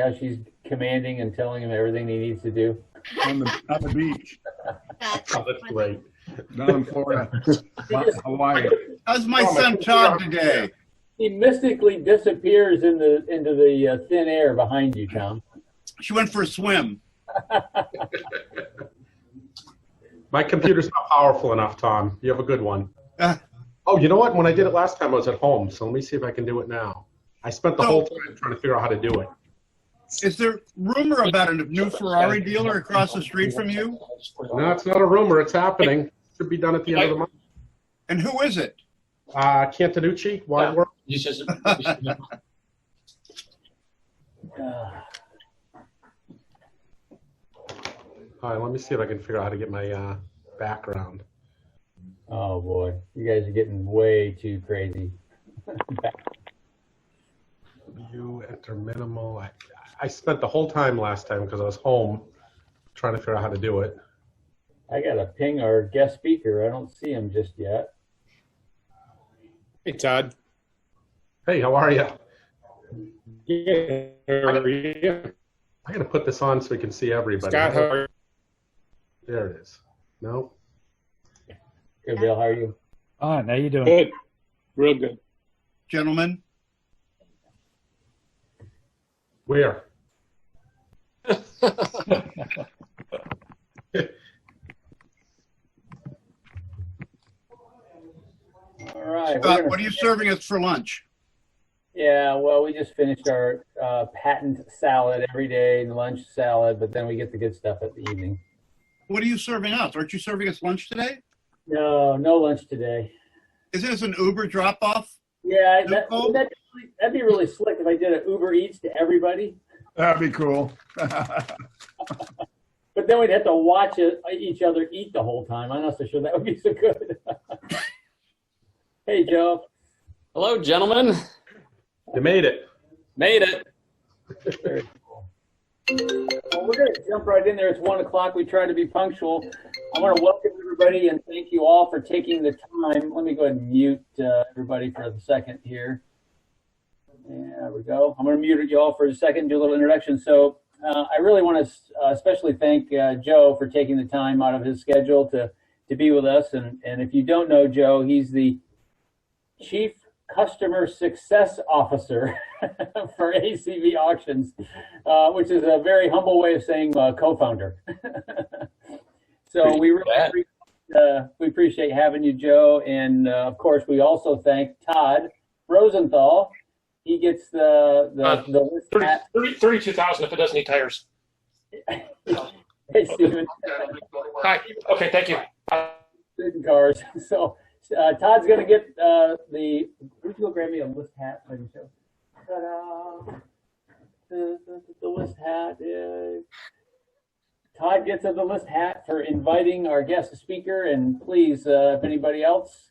how she's commanding and telling him everything he needs to do? On the beach. That's great. Down in Florida. Hawaii. How's my son Todd today? He mystically disappears into the thin air behind you, Tom. She went for a swim. My computer's not powerful enough, Tom. You have a good one. Oh, you know what? When I did it last time, I was at home, so let me see if I can do it now. I spent the whole time trying to figure out how to do it. Is there rumor about a new Ferrari dealer across the street from you? No, it's not a rumor. It's happening. Should be done at the end of the month. And who is it? Cantanucci, Wide World. All right, let me see if I can figure out how to get my background. Oh boy, you guys are getting way too crazy. View, enter minimal. I spent the whole time last time because I was home trying to figure out how to do it. I got to ping our guest speaker. I don't see him just yet. Hey, Todd. Hey, how are you? Yeah, how are you? I got to put this on so we can see everybody. Scott, how are you? There it is. No. Good, Bill. How are you? How you doing? Good. Real good. Gentlemen? Where? All right. Scott, what are you serving us for lunch? Yeah, well, we just finished our patent salad every day, lunch salad, but then we get the good stuff at the evening. What are you serving us? Aren't you serving us lunch today? No lunch today. Is this an Uber drop-off? Yeah, that'd be really slick if I did an Uber Eats to everybody. That'd be cool. But then we'd have to watch each other eat the whole time. I'm not so sure that would be so good. Hey, Joe. Hello, gentlemen. You made it. Made it. Very cool. Well, we're going to jump right in there. It's 1 o'clock. We try to be punctual. I want to welcome everybody and thank you all for taking the time. Let me go ahead and mute everybody for a second here. There we go. I'm going to mute you all for a second and do a little introduction. So I really want to especially thank Joe for taking the time out of his schedule to be with us. And if you don't know Joe, he's the Chief Customer Success Officer for ACV Auctions, which is a very humble way of saying co-founder. So we really appreciate having you, Joe. And of course, we also thank Todd Rosenthal. He gets the list hat. 32,000 if it doesn't need tires. Hey, Stephen. Hi. Okay, thank you. Cars. So Todd's going to get would you go grab me a list hat? Ta-da. The list hat is. Todd gets the list hat for inviting our guest speaker. And please, if anybody else,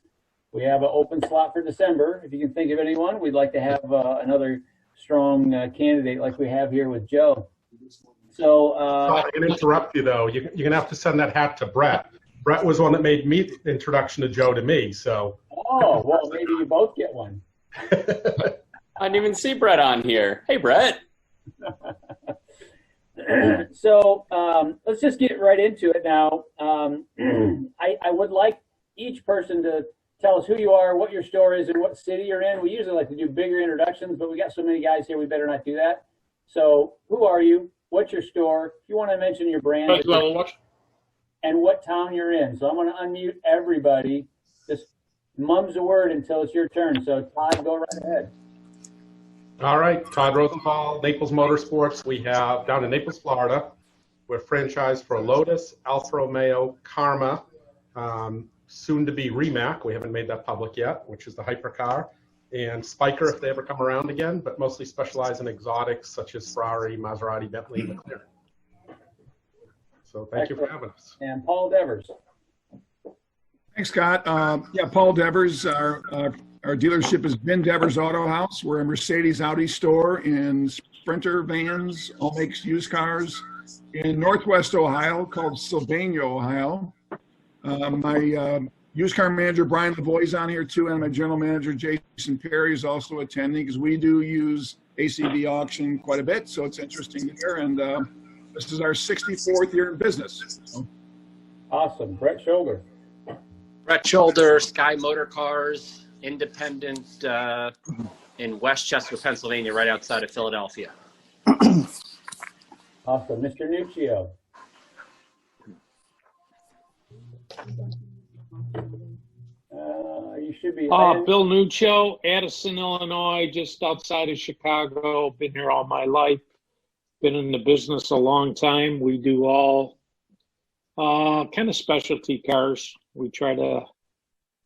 we have an open slot for December. If you can think of anyone, we'd like to have another strong candidate like we have here with Joe. So I'm going to interrupt you, though. You're going to have to send that hat to Brett. Brett was one that made me the introduction to Joe to me. So. Oh, well, maybe you both get one. I didn't even see Brett on here. Hey, Brett. So let's just get right into it now. I would like each person to tell us who you are, what your store is, and what city you're in. We usually like to do bigger introductions, but we got so many guys here, we better not do that. So who are you? What's your store? If you want to mention your brand and what town you're in. So I'm going to unmute everybody. Just mum's a word until it's your turn. So Todd, go right ahead. All right, Todd Rosenthal, Naples Motorsports. We have down in Naples, Florida. We're franchised for Lotus, Alfa Romeo, Karma, soon to be Rimac. We haven't made that public yet, which is the hypercar, and Spiker if they ever come around again, but mostly specialize in exotics such as Ferrari, Maserati, Bentley, and McLaren. So thank you for having us. And Paul Devers. Thanks, Scott. Yeah, Paul Devers. Our dealership is Ben Devers Auto House. We're a Mercedes Audi store in Sprinter vans, all makes used cars in Northwest Ohio called Sylvania, Ohio. My used car manager, Brian Lavoie, is on here too, and my general manager, Jason Perry, is also attending because we do use ACV auction quite a bit, so it's interesting to hear. And this is our 64th year in business. So, Awesome. Brett Shoulder. Brett Shoulder, Sky Motor Cars, independent in Westchester, Pennsylvania, right outside of Philadelphia. Awesome. Mr. Nuccio. You should be. Bill Nuccio, Addison, Illinois, just outside of Chicago. Been here all my life. Been in the business a long time. We do all kind of specialty cars. We try to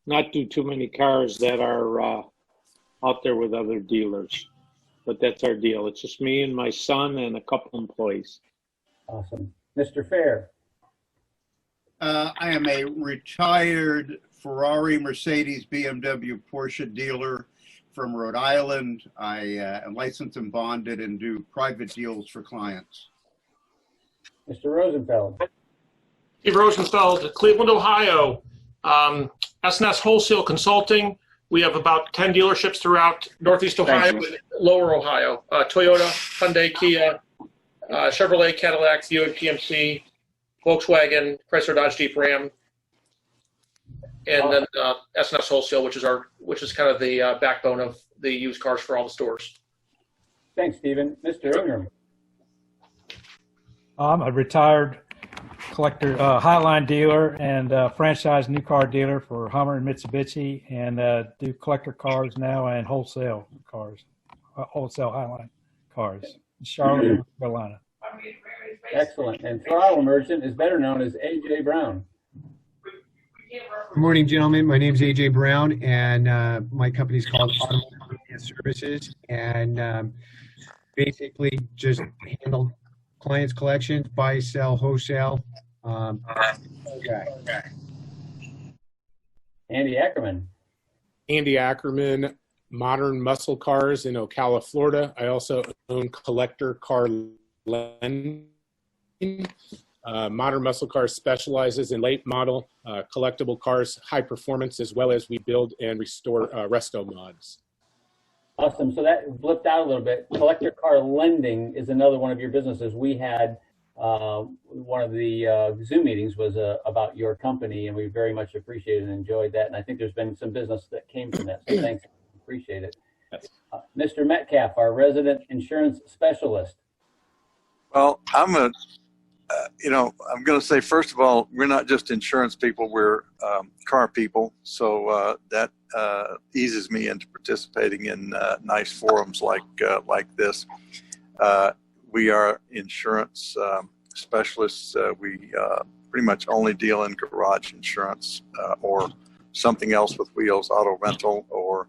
not do too many cars that are out there with other dealers. But that's our deal. It's just me and my son and a couple employees. Awesome. Mr. Fair. I am a retired Ferrari, Mercedes, BMW, Porsche dealer from Rhode Island. I am licensed and bonded and do private deals for clients. Mr. Rosenfeld. Steve Rosenfeld, Cleveland, Ohio. S&S Wholesale Consulting. We have about 10 dealerships throughout Northeast Ohio and Lower Ohio. Toyota, Hyundai, Kia, Chevrolet, Cadillac, Buick, GMC, Volkswagen, Chrysler, Dodge, Jeep, Ram, and then S&S Wholesale, which is kind of the backbone of the used cars for all the stores. Thanks, Stephen. Mr. Ingram. I'm a retired collector, highline dealer and franchise new car dealer for Hummer and Mitsubishi, and do collector cars now and wholesale cars, wholesale highline cars in Charlotte, North Carolina. Excellent. And Trial Emergent is better known as A.J. Brown. Good morning, gentlemen. My name is A.J. Brown, and my company is called Automotive Services, and basically just handle clients' collections, buy, sell, wholesale. Andy Ackerman. Andy Ackerman, Modern Muscle Cars in Ocala, Florida. I also own Collector Car Lending. Modern Muscle Cars specializes in late model collectible cars, high performance, as well as we build and restore resto mods. Awesome. So that blipped out a little bit. Collector Car Lending is another one of your businesses. We had one of the Zoom meetings was about your company, and we very much appreciated and enjoyed that. And I think there's been some business that came from that. So thanks. Appreciate it. Mr. Metcalf, our resident insurance specialist. Well, I'm going to say, first of all, we're not just insurance people, we're car people. So that eases me into participating in nice forums like this. We are insurance specialists. We pretty much only deal in garage insurance or something else with wheels, auto rental or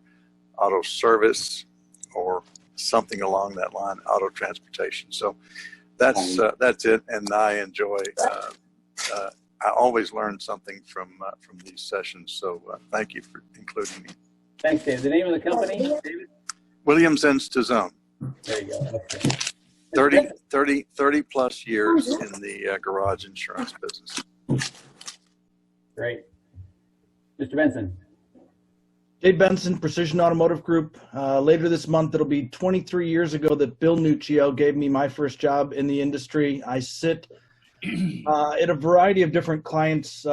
auto service or something along that line, auto transportation. So that's it, and I enjoy. I always learn something from these sessions. So thank you for including me. Thanks, Dave. The name of the company, David? Williams and Stazone. There you go. Okay. 30 plus years in the garage insurance business. Great. Mr. Benson. Dave Benson, Precision Automotive Group. Later this month, it'll be 23 years ago that Bill Nuccio gave me my first job in the industry. I sit at a variety of different clients'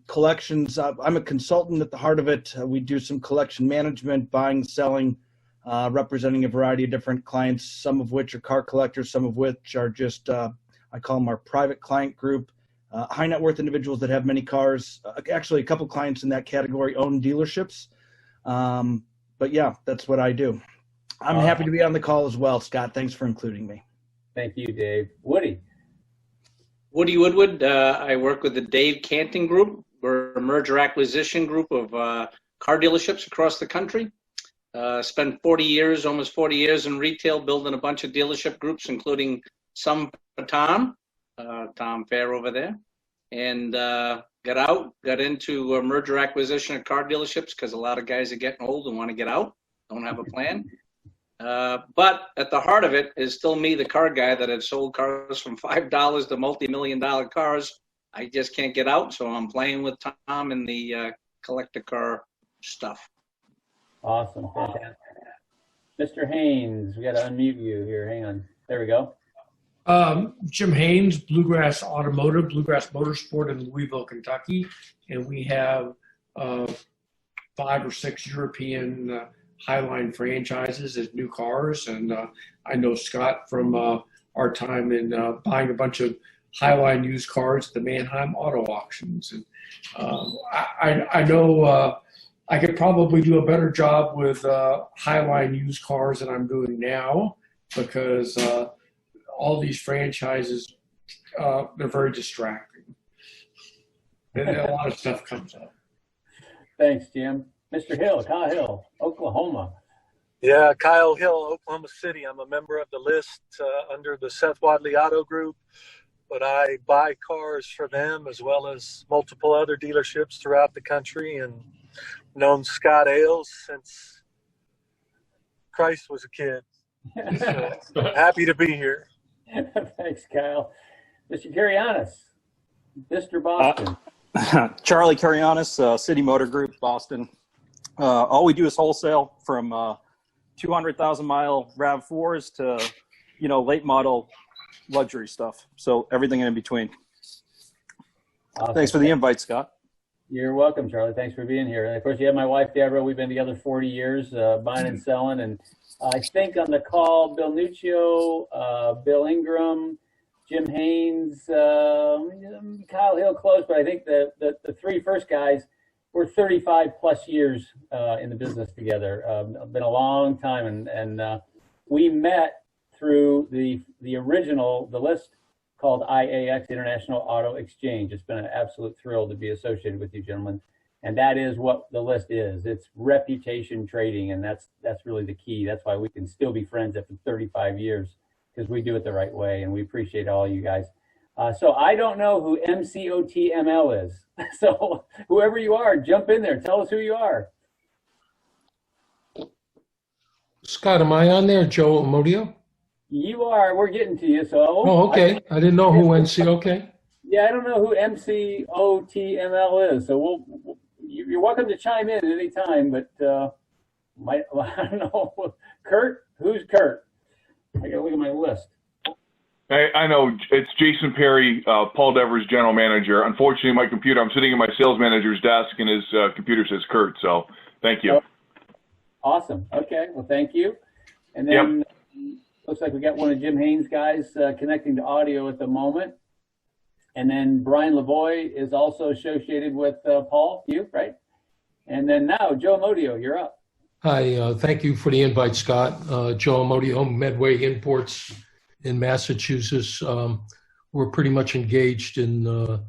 collections. I'm a consultant at the heart of it. We do some collection management, buying, selling, representing a variety of different clients, some of which are car collectors, some of which are just, I call them our private client group, high net worth individuals that have many cars. Actually, a couple clients in that category own dealerships. But yeah, that's what I do. I'm happy to be on the call as well, Scott. Thanks for including me. Thank you, Dave. Woody. Woody Woodward. I work with the Dave Canting Group. We're a merger acquisition group of car dealerships across the country. Spent 40 years, almost 40 years in retail, building a bunch of dealership groups, including some for Tom Fair over there. And got into merger acquisition of car dealerships because a lot of guys are getting old and want to get out, don't have a plan. But at the heart of it is still me, the car guy that had sold cars from $5 to multi-million-dollar cars. I just can't get out, so I'm playing with Tom in the collector car stuff. Awesome. Fantastic. Mr. Haynes, we got to unmute you here. Hang on. There we go. Jim Haynes, Bluegrass Automotive, Bluegrass Motorsport in Louisville, Kentucky. And we have 5 or 6 European highline franchises as new cars. And I know Scott from our time in buying a bunch of highline used cars at the Mannheim Auto Auctions. And I know I could probably do a better job with highline used cars than I'm doing now, because all these franchises, they're very distracting. And a lot of stuff comes up. Thanks, Jim. Mr. Hill, Kyle Hill, Oklahoma. Yeah, Kyle Hill, Oklahoma City. I'm a member of the list under the Seth Wadley Auto Group, but I buy cars for them as well as multiple other dealerships throughout the country, and known Scott Ailes since Christ was a kid. So happy to be here. Thanks, Kyle. Mr. Carianis, Mr. Boston. Charlie Carianis, City Motor Group, Boston. All we do is wholesale from 200,000 mile RAV4s to, late model luxury stuff. So everything in between. Awesome. Thanks for the invite, Scott. You're welcome, Charlie. Thanks for being here. And of course, you have my wife, Deborah. We've been together 40 years, buying and selling. And I think on the call, Bill Nuccio, Bill Ingram, Jim Haynes, Kyle Hill close, but I think the 3 first guys were 35 plus years in the business together. Been a long time, and we met through the original, the list called IAX, International Auto Exchange. It's been an absolute thrill to be associated with you, gentlemen. And that is what the list is. It's reputation trading, and that's really the key. That's why we can still be friends after 35 years, because we do it the right way, and we appreciate all you guys. So I don't know who MCOTML is. So whoever you are, jump in there. Tell us who you are. Scott, am I on there? Joe Amodio? You are. We're getting to you. So. Oh, okay. I didn't know who NC. Okay. Yeah, I don't know who MCOTML is. So you're welcome to chime in at any time. But I don't know. Kurt, who's Kurt? I got to look at my list. Hey, I know it's Jason Perry, Paul Devers, general manager. Unfortunately, I'm sitting at my sales manager's desk, and his computer says Kurt. So thank you. Awesome. Okay. Well, thank you. And then looks like we got one of Jim Haynes' guys connecting to audio at the moment. And then Brian Lavoie is also associated with Paul, you, right? And then now, Joe Amodio, you're up. Hi, thank you for the invite, Scott. Joe Amodio, Medway Imports in Massachusetts. We're pretty much engaged in the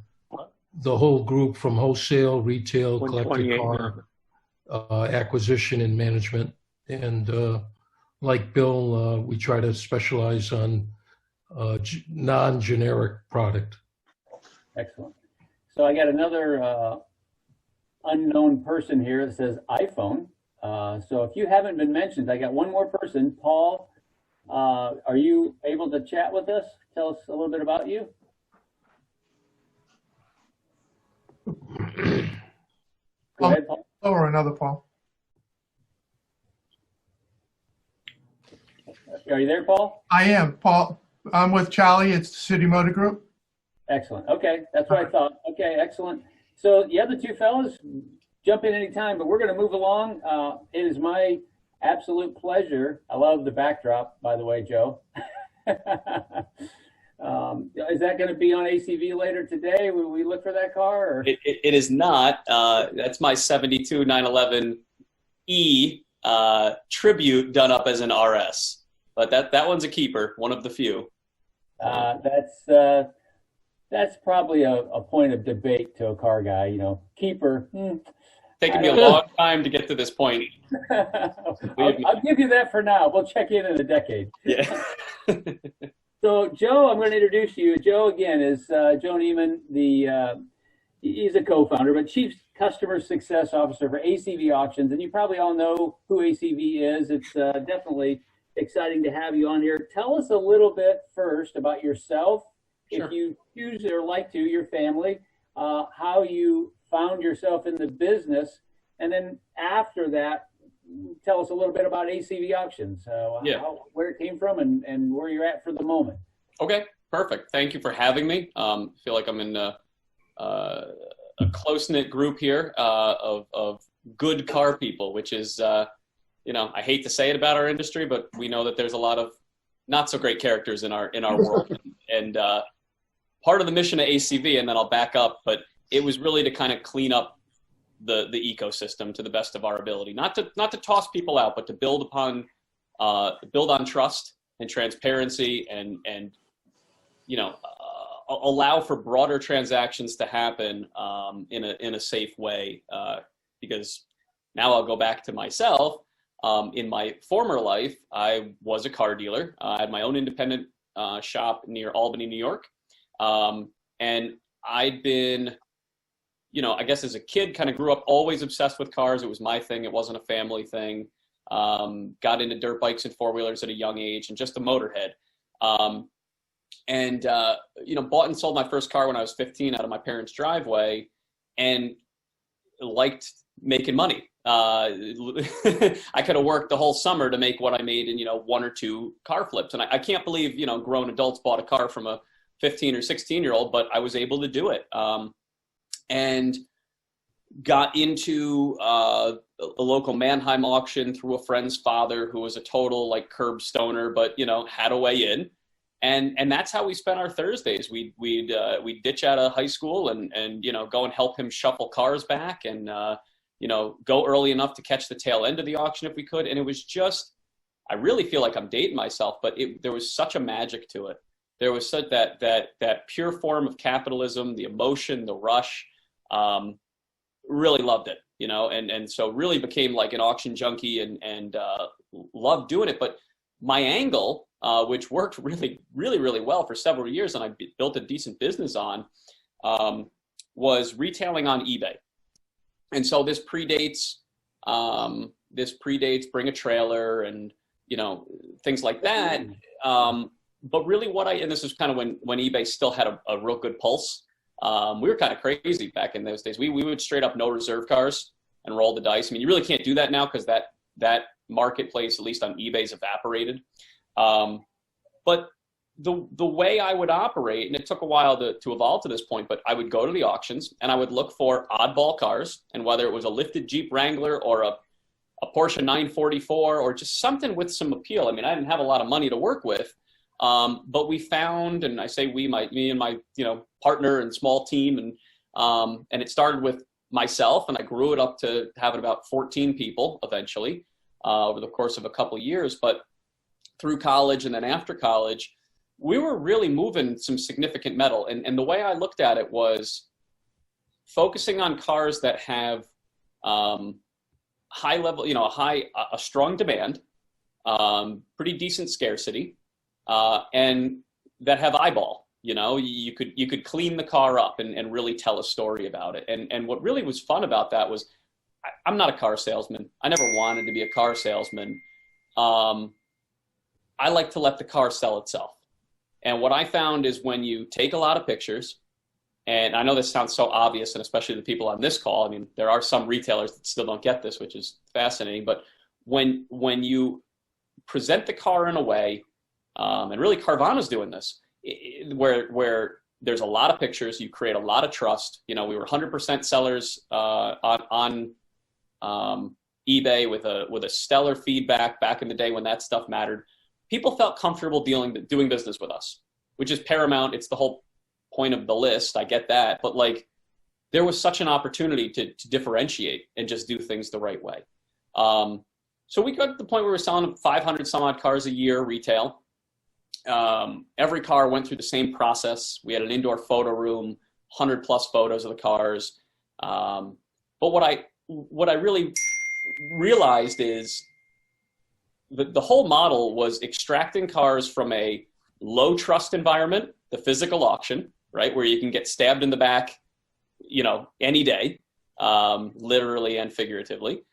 whole group, from wholesale, retail, collector car, acquisition and management. And like Bill, we try to specialize on non-generic product. Excellent. So I got another unknown person here that says iPhone. So if you haven't been mentioned, I got one more person. Paul, are you able to chat with us? Tell us a little bit about you. Go ahead, Paul. Or another Paul. Are you there, Paul? I am, Paul. I'm with Charlie. It's the City Motor Group. Excellent. Okay, that's what I thought. Okay, excellent. So the other two fellas, jump in anytime, but we're going to move along. It is my absolute pleasure. I love the backdrop, by the way, Joe. Is that going to be on ACV later today? Will we look for that car? Or? It is not. That's my 72 911E Tribute done up as an RS. But that one's a keeper, one of the few. That's probably a point of debate to a car guy, keeper. Taken me a long time to get to this point. I'll give you that for now. We'll check in a decade. Yeah. So, Joe, I'm going to introduce you. Joe, again, is Joe Neiman. He's a co-founder, but Chief Customer Success Officer for ACV Auctions. And you probably all know who ACV is. It's definitely exciting to have you on here. Tell us a little bit first about yourself, Sure. If you choose or like to, your family, how you found yourself in the business, and then after that, tell us a little bit about ACV Auctions, where it came from and where you're at for the moment. Okay, perfect. Thank you for having me. I feel like I'm in a close-knit group here of good car people, which is, I hate to say it about our industry, but we know that there's a lot of not so great characters in our world. And part of the mission of ACV, and then I'll back up, but it was really to kind of clean up the ecosystem to the best of our ability, not to toss people out, but to build on trust and transparency and allow for broader transactions to happen in a safe way. Because now I'll go back to myself. In my former life, I was a car dealer. I had my own independent shop near Albany, New York. And I'd been, I guess as a kid, kind of grew up always obsessed with cars. It was my thing. It wasn't a family thing. Got into dirt bikes and four-wheelers at a young age and just a motorhead. Bought and sold my first car when I was 15 out of my parents' driveway and liked making money. I could have worked the whole summer to make what I made in, 1 or 2 car flips. And I can't believe, grown adults bought a car from a 15 or 16-year-old, but I was able to do it. And got into a local Mannheim auction through a friend's father who was a total curb stoner, but, had a way in. And that's how we spent our Thursdays. We'd ditch out of high school and go and help him shuffle cars back and, go early enough to catch the tail end of the auction if we could. And it was just, I really feel like I'm dating myself, but there was such a magic to it. There was such that pure form of capitalism, the emotion, the rush. Really loved it, and so really became like an auction junkie and loved doing it. But my angle, which worked really, really, really well for several years, and I built a decent business on, was retailing on eBay. And so this predates Bring a Trailer and, things like that. But really and this is kind of when eBay still had a real good pulse. We were kind of crazy back in those days. We would straight up no reserve cars and roll the dice. I mean, you really can't do that now because that marketplace, at least on eBay's evaporated. But the way I would operate, and it took a while to evolve to this point, but I would go to the auctions and I would look for oddball cars, and whether it was a lifted Jeep Wrangler or a Porsche 944 or just something with some appeal. I mean, I didn't have a lot of money to work with, but we found, and I say me and my partner and small team, and it started with myself, and I grew it up to having about 14 people eventually over the course of a couple of years. But through college and then after college, we were really moving some significant metal. And the way I looked at it was focusing on cars that have high level, a strong demand, pretty decent scarcity, and that have eyeball. You could clean the car up and really tell a story about it. And what really was fun about that was I'm not a car salesman. I never wanted to be a car salesman. I like to let the car sell itself. And what I found is when you take a lot of pictures, and I know this sounds so obvious, and especially the people on this call, I mean, there are some retailers that still don't get this, which is fascinating. But when you present the car in a way, and really Carvana's doing this, where there's a lot of pictures, you create a lot of trust. We were 100% sellers on eBay with a stellar feedback back in the day when that stuff mattered. People felt comfortable doing business with us, which is paramount. It's the whole point of the list. I get that. But there was such an opportunity to differentiate and just do things the right way. So we got to the point where we were selling 500 some odd cars a year retail. Every car went through the same process. We had an indoor photo room, 100 plus photos of the cars. But what I really realized is the whole model was extracting cars from a low trust environment, the physical auction, right, where you can get stabbed in the back, any day, literally and figuratively,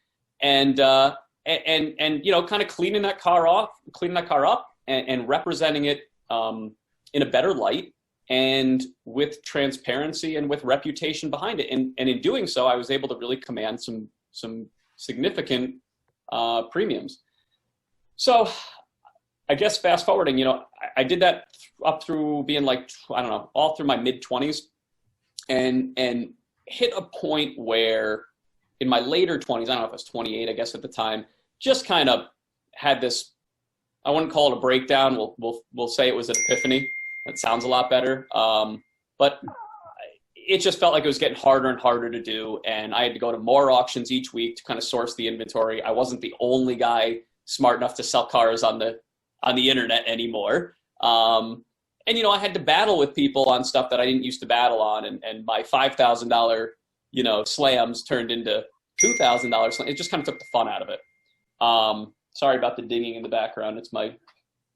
and kind of cleaning that car up and representing it in a better light and with transparency and with reputation behind it. And in doing so, I was able to really command some significant premiums. So I guess fast forwarding, you know, I did that up through being like, I don't know, all through my mid-20s, and hit a point where in my later 20s, I don't know if I was 28, I guess at the time, just kind of had this, I wouldn't call it a breakdown. We'll say it was an epiphany. That sounds a lot better. But it just felt like it was getting harder and harder to do. And I had to go to more auctions each week to kind of source the inventory. I wasn't the only guy smart enough to sell cars on the internet anymore. And, you know, I had to battle with people on stuff that I didn't used to battle on. And my $5,000, you know, slams turned into $2,000 slams. It just kind of took the fun out of it. Sorry about the dinging in the background. It's my...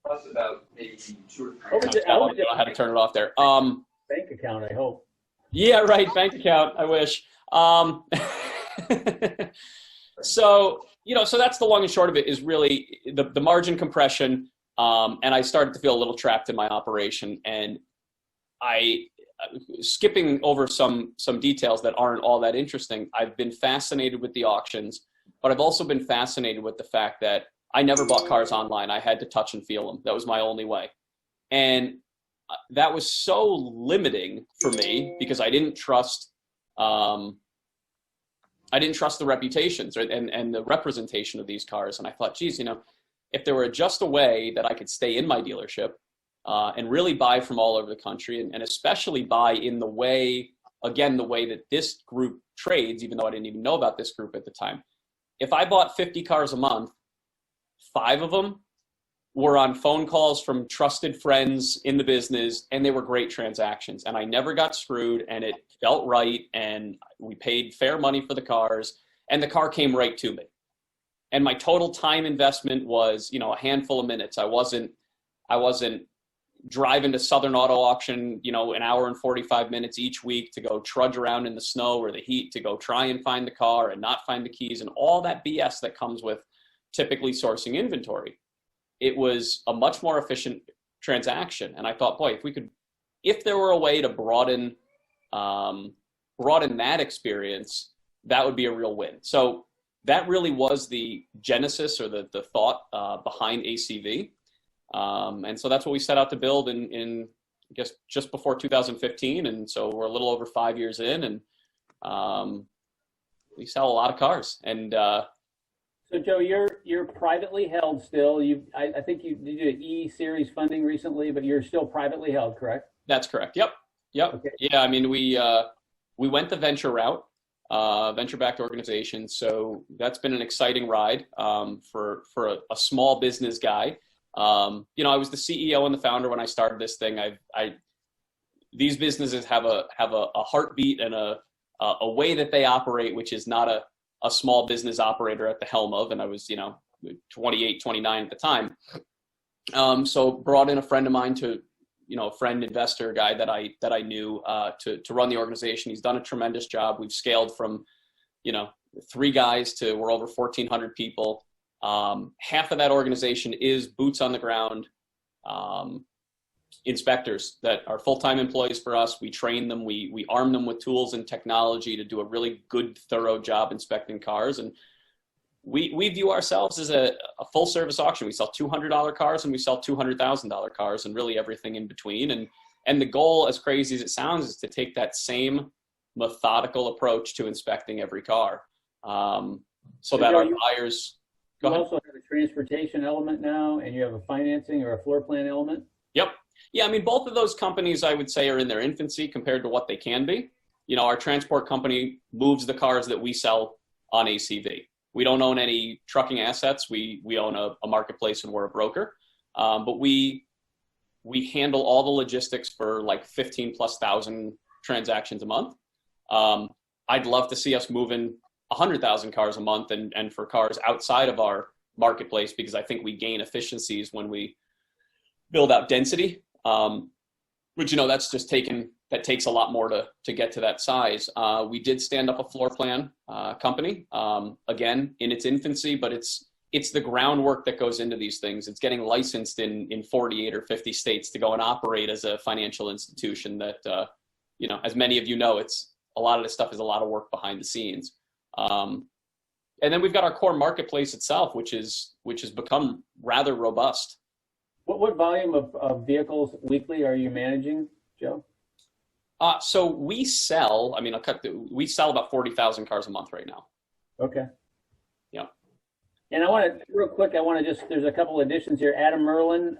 That's about maybe 2 or 3. I don't know how to turn it off there. Bank account, I hope. Yeah, right. Bank account. I wish. So, you know, so that's the long and short of it, is really the margin compression. And I started to feel a little trapped in my operation, and skipping over some details that aren't all that interesting. I've been fascinated with the auctions, but I've also been fascinated with the fact that I never bought cars online. I had to touch and feel them. That was my only way. And that was so limiting for me because I didn't trust the reputations and the representation of these cars. And I thought, geez, you know, if there were just a way that I could stay in my dealership and really buy from all over the country, and especially buy in the way that this group trades, even though I didn't even know about this group at the time. If I bought 50 cars a month, 5 of them were on phone calls from trusted friends in the business, and they were great transactions. And I never got screwed, and it felt right, and we paid fair money for the cars, and the car came right to me. And my total time investment was, you know, a handful of minutes. I wasn't driving to Southern Auto Auction, you know, an hour and 45 minutes each week to go trudge around in the snow or the heat to go try and find the car and not find the keys and all that BS that comes with typically sourcing inventory. It was a much more efficient transaction. And I thought, boy, if there were a way to broaden that experience, that would be a real win. So that really was the genesis or the thought behind ACV. And so that's what we set out to build in I guess, just before 2015. And so we're a little over 5 years in, and we sell a lot of cars. And so Joe, you're privately held still. I think you did an E-Series funding recently, but you're still privately held, correct? That's correct. Yep. Okay. Yeah, I mean, we went the venture route, venture-backed organization. So that's been an exciting ride for a small business guy. You know, I was the CEO and the founder when I started this thing. These businesses have a heartbeat and a way that they operate, which is not a small business operator at the helm of. And I was, you know, 28, 29 at the time. So brought in a friend of mine a friend investor guy that I knew to run the organization. He's done a tremendous job. We've scaled from, you know, 3 guys to we're over 1,400 people. Half of that organization is boots on the ground inspectors that are full-time employees for us. We train them. We arm them with tools and technology to do a really good, thorough job inspecting cars. And we view ourselves as a full-service auction. We sell $200 cars and we sell $200,000 cars and really everything in between. And the goal, as crazy as it sounds, is to take that same methodical approach to inspecting every car so that our buyers... You also have a transportation element now, and you have a financing or a floor plan element? Yep. Yeah, I mean, both of those companies, I would say, are in their infancy compared to what they can be. You know, our transport company moves the cars that we sell on ACV. We don't own any trucking assets. We own a marketplace and we're a broker. But we handle all the logistics for like 15,000+ transactions a month. I'd love to see us moving 100,000 cars a month and for cars outside of our marketplace, because I think we gain efficiencies when we build out density. Which, you know, that takes a lot more to get to that size. We did stand up a floor plan company, again, in its infancy, but it's the groundwork that goes into these things. It's getting licensed in 48 or 50 states to go and operate as a financial institution that, you know, as many of you know, a lot of this stuff is a lot of work behind the scenes. And then we've got our core marketplace itself, which has become rather robust. What volume of vehicles weekly are you managing, Joe? So we sell, we sell about 40,000 cars a month right now. Okay. Yeah. And I want to, real quick, there's a couple additions here. Adam Merlin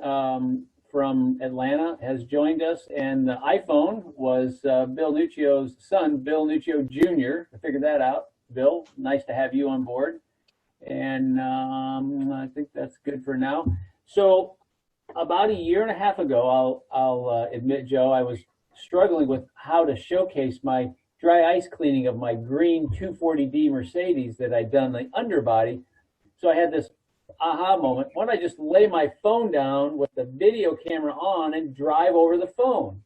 from Atlanta has joined us, and the iPhone was Bill Nuccio's son, Bill Nuccio Jr. I figured that out. Bill, nice to have you on board. And I think that's good for now. So about a year and a half ago, I'll admit, Joe, I was struggling with how to showcase my dry ice cleaning of my green 240D Mercedes that I'd done the underbody. So I had this aha moment. Why don't I just lay my phone down with the video camera on and drive over the phone?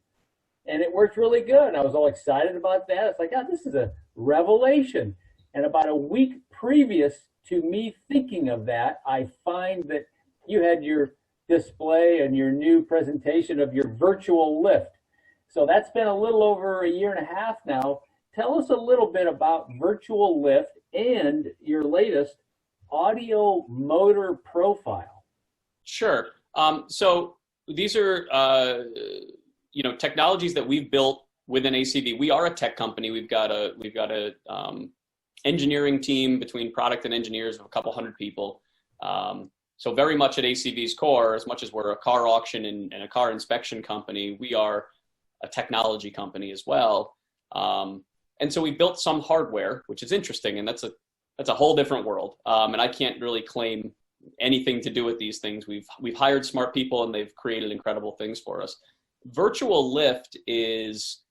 And it worked really good. I was all excited about that. It's like, oh, this is a revelation. And about a week previous to me thinking of that, I find that you had your display and your new presentation of your virtual lift. So that's been a little over a year and a half now. Tell us a little bit about virtual lift and your latest audio motor profile. Sure. So these are technologies that we've built within ACV. We are a tech company. We've got a engineering team between product and engineers of a couple hundred people. So very much at ACV's core, as much as we're a car auction and a car inspection company, we are a technology company as well. And so we built some hardware, which is interesting, and that's a whole different world. And I can't really claim anything to do with these things. We've hired smart people, and they've created incredible things for us. Virtual lift is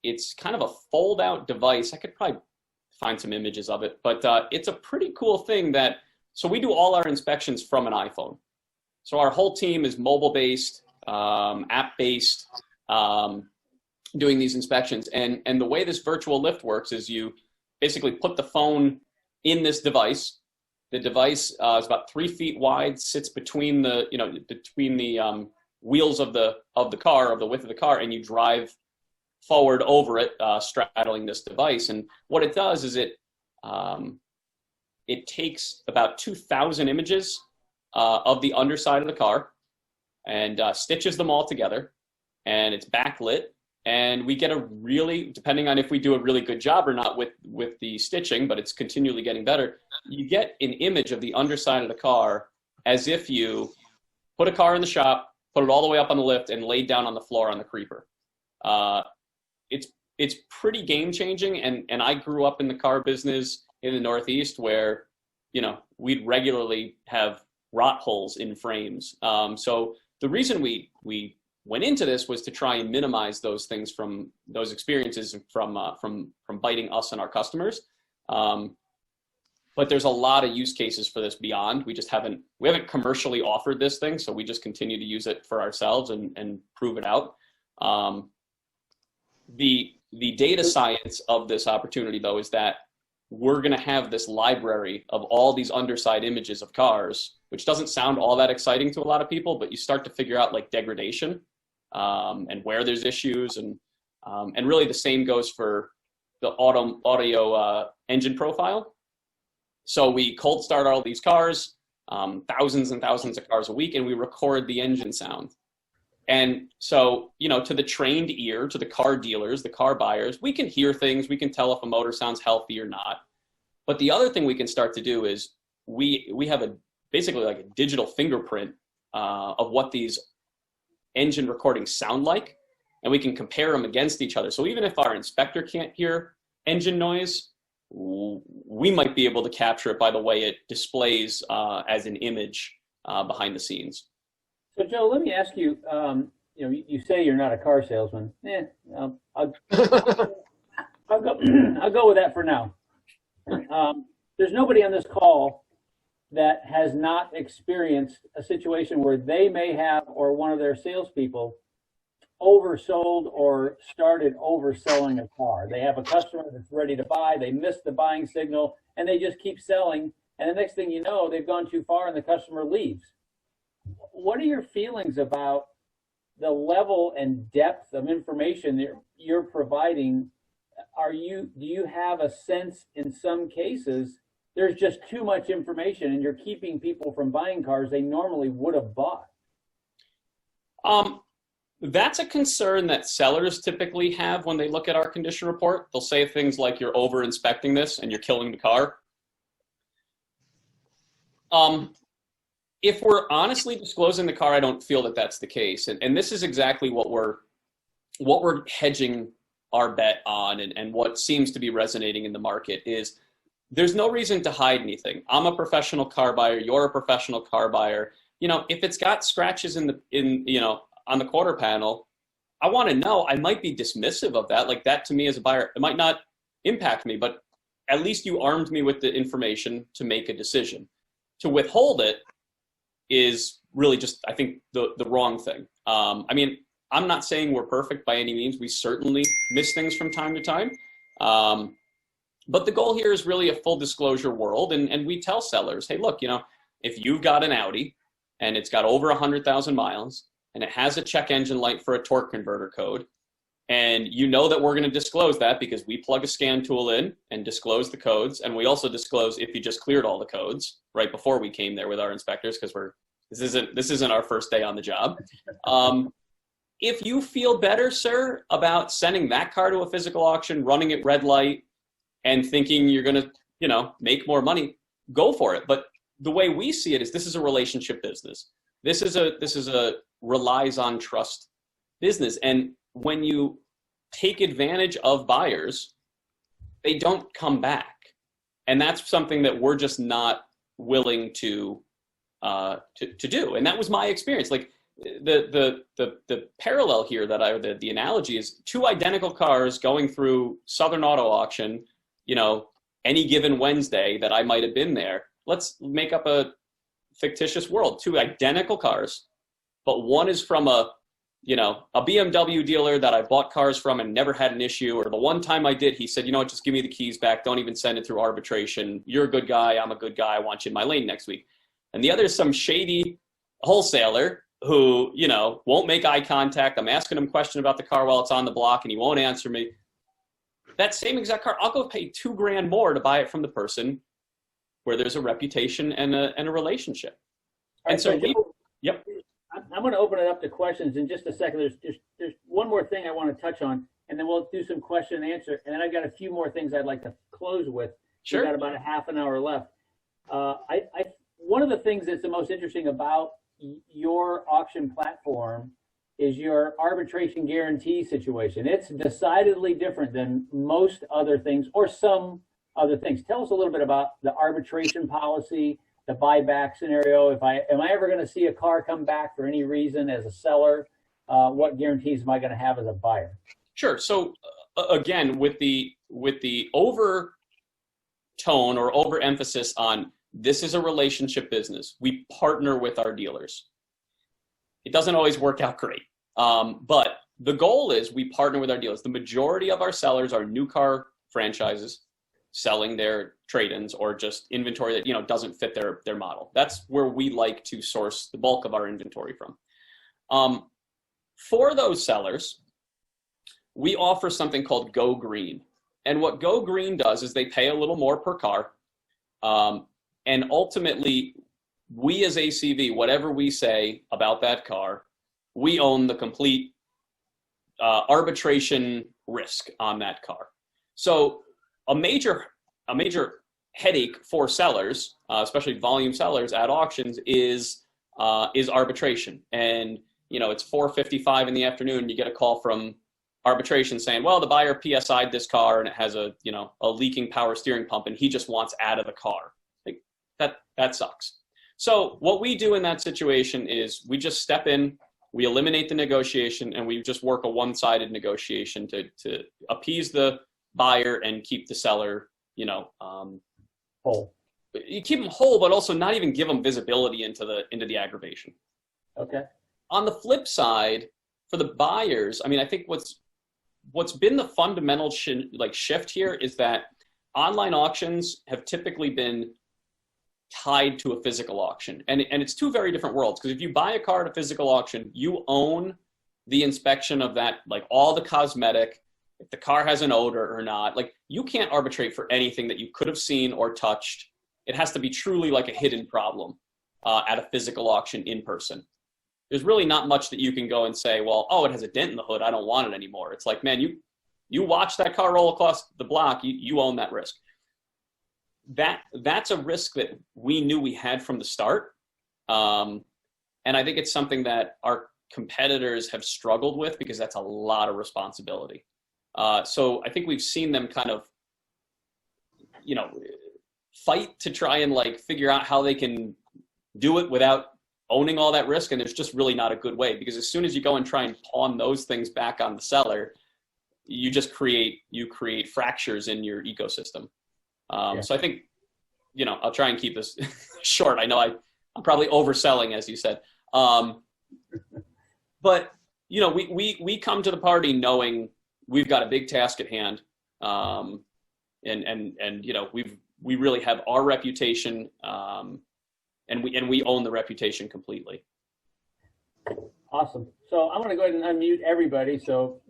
it's kind of a fold-out device. I could probably find some images of it, but it's a pretty cool thing so we do all our inspections from an iPhone. So our whole team is mobile-based, app-based, doing these inspections. And the way this virtual lift works is you basically put the phone in this device. The device is about 3 feet wide, sits between the wheels of the car, of the width of the car, and you drive forward over it, straddling this device. And what it does is it takes about 2,000 images of the underside of the car and stitches them all together, and it's backlit. And we get depending on if we do a really good job or not with the stitching, but it's continually getting better, you get an image of the underside of the car as if you put a car in the shop, put it all the way up on the lift, and laid down on the floor on the creeper. It's pretty game changing, and I grew up in the car business in the Northeast where, we'd regularly have rot holes in frames. So the reason we went into this was to try and minimize those things from those experiences from biting us and our customers. But there's a lot of use cases for this beyond. We haven't commercially offered this thing, so we just continue to use it for ourselves and prove it out. The data science of this opportunity, though, is that we're going to have this library of all these underside images of cars, which doesn't sound all that exciting to a lot of people, but you start to figure out like degradation and where there's issues, and really the same goes for the audio engine profile. So we cold start all these cars, thousands and thousands of cars a week, and we record the engine sound. And so, to the trained ear, to the car dealers, the car buyers, we can hear things. We can tell if a motor sounds healthy or not. But the other thing we can start to do is we have basically like a digital fingerprint of what these engine recordings sound like, and we can compare them against each other. So even if our inspector can't hear engine noise, we might be able to capture it by the way it displays as an image behind the scenes. So Joe, let me ask you, you say you're not a car salesman. I'll go with that for now. There's nobody on this call that has not experienced a situation where they may have, or one of their salespeople, oversold or started overselling a car. They have a customer that's ready to buy, they missed the buying signal, and they just keep selling. And the next thing you know, they've gone too far and the customer leaves. What are your feelings about the level and depth of information that you're providing do you have a sense in some cases there's just too much information and you're keeping people from buying cars they normally would have bought? That's a concern that sellers typically have when they look at our condition report. They'll say things like, you're over inspecting this and you're killing the car. If we're honestly disclosing the car, I don't feel that that's the case. And this is exactly what we're hedging our bet on, and what seems to be resonating in the market is there's no reason to hide anything. I'm a professional car buyer. You're a professional car buyer. You know, if it's got scratches on the quarter panel, I want to know. I might be dismissive of that. Like, that to me as a buyer, it might not impact me, but at least you armed me with the information to make a decision. To withhold it is really just, I think, the wrong thing. I mean, I'm not saying we're perfect by any means. We certainly miss things from time to time. But the goal here is really a full disclosure world. And we tell sellers, hey, look, you know, if you've got an Audi and it's got over 100,000 miles and it has a check engine light for a torque converter code, and you know that we're going to disclose that because we plug a scan tool in and disclose the codes. And we also disclose if you just cleared all the codes right before we came there with our inspectors, because this isn't our first day on the job. If you feel better, sir, about sending that car to a physical auction, running it red light, and thinking you're going to, you know, make more money, go for it. But the way we see it is this is a relationship business. This is a relies on trust business. And when you take advantage of buyers, they don't come back. And that's something that we're just not willing to do. And that was my experience. Like, the parallel here the analogy is two identical cars going through Southern Auto Auction, you know, any given Wednesday that I might have been there. Let's make up a fictitious world. Two identical cars, but one is from a BMW dealer that I bought cars from and never had an issue, or the one time I did, he said, you know what, just give me the keys back. Don't even send it through arbitration. You're a good guy. I'm a good guy. I want you in my lane next week. And the other is some shady wholesaler who, you know, won't make eye contact. I'm asking him a question about the car while it's on the block and he won't answer me. That same exact car, I'll go pay $2,000 more to buy it from the person where there's a reputation and a relationship. And so yep. I'm going to open it up to questions in just a second. There's one more thing I want to touch on, and then we'll do some question and answer. And then I've got a few more things I'd like to close with. Sure. We've got about a half an hour left. One of the things that's the most interesting about your auction platform is your arbitration guarantee situation. It's decidedly different than most other things or some other things. Tell us a little bit about the arbitration policy, the buyback scenario. Am I ever going to see a car come back for any reason as a seller? What guarantees am I going to have as a buyer? Sure. So again, with the overtone or overemphasis on this is a relationship business, we partner with our dealers. It doesn't always work out great, but the goal is we partner with our dealers. The majority of our sellers are new car franchises selling their trade-ins or just inventory that, you know, doesn't fit their model. That's where we like to source the bulk of our inventory from. For those sellers, we offer something called Go Green. And what Go Green does is they pay a little more per car. And ultimately, we as ACV, whatever we say about that car, we own the complete arbitration risk on that car. So a major headache for sellers, especially volume sellers at auctions, is arbitration. And you know, it's 4:55 in the afternoon. You get a call from arbitration saying, "Well, the buyer PSI'd this car and it has a leaking power steering pump, and he just wants out of the car." Like, that sucks. So what we do in that situation is we just step in, we eliminate the negotiation, and we just work a one-sided negotiation to appease the buyer and keep the seller, whole. You keep them whole, but also not even give them visibility into the aggravation. Okay. On the flip side, for the buyers, I mean, I think what's been the fundamental shift here is that online auctions have typically been tied to a physical auction, and it's two very different worlds. Because if you buy a car at a physical auction, you own the inspection of that, like all the cosmetic, if the car has an odor or not. Like, you can't arbitrate for anything that you could have seen or touched. It has to be truly like a hidden problem at a physical auction in person. There's really not much that you can go and say, well, oh, it has a dent in the hood, I don't want it anymore. It's like, man, you watch that car roll across the block, you own that risk. That's a risk that we knew we had from the start. And I think it's something that our competitors have struggled with because that's a lot of responsibility. So I think we've seen them kind of, fight to try and like figure out how they can do it without owning all that risk. And there's just really not a good way, because as soon as you go and try and pawn those things back on the seller, you just create fractures in your ecosystem. So I think, I'll try and keep this short. I know I'm probably overselling, as you said. But, we come to the party knowing we've got a big task at hand. We really have our reputation, and we own the reputation completely. Awesome. So I'm going to go ahead and unmute everybody. So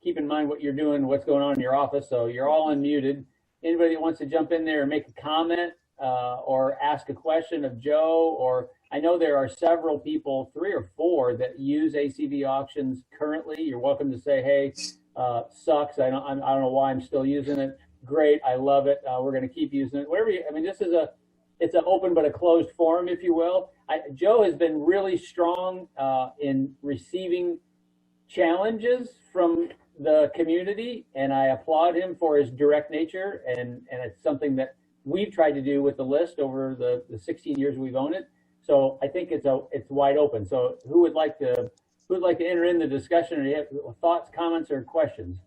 keep in mind what you're doing, what's going on in your office. So you're all unmuted. Anybody that wants to jump in there and make a comment or ask a question of Joe, or I know there are several people, 3 or 4, that use ACV auctions currently. You're welcome to say, hey, sucks. I don't know why I'm still using it. Great. I love it. We're going to keep using it. This is it's an open but a closed forum, if you will. Joe has been really strong in receiving challenges from the community, and I applaud him for his direct nature, and it's something that we've tried to do with the list over the 16 years we've owned it. So I think it's wide open. So who would like to enter in the discussion, or do you have thoughts, comments, or questions?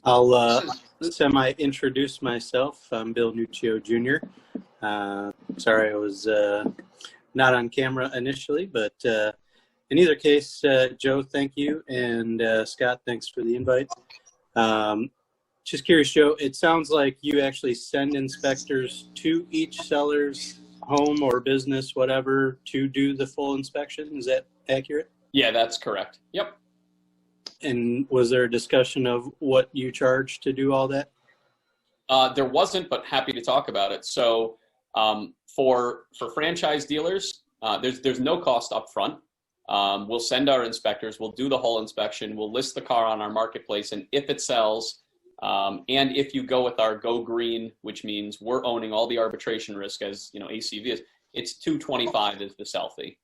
I'll semi-introduce myself. I'm Bill Nuccio Jr. Sorry I was not on camera initially, but in either case, Joe, thank you, and Scott, thanks for the invite. Just curious, Joe, it sounds like you actually send inspectors to each seller's home or business, whatever, to do the full inspection. Is that accurate? Yeah, that's correct. Yep. And was there a discussion of what you charge to do all that? There wasn't, but happy to talk about it. So for franchise dealers, there's no cost up front. We'll send our inspectors, we'll do the whole inspection, we'll list the car on our marketplace, and if it sells, and if you go with our Go Green, which means we're owning all the arbitration risk, as ACV is, it's $225 is the sell fee,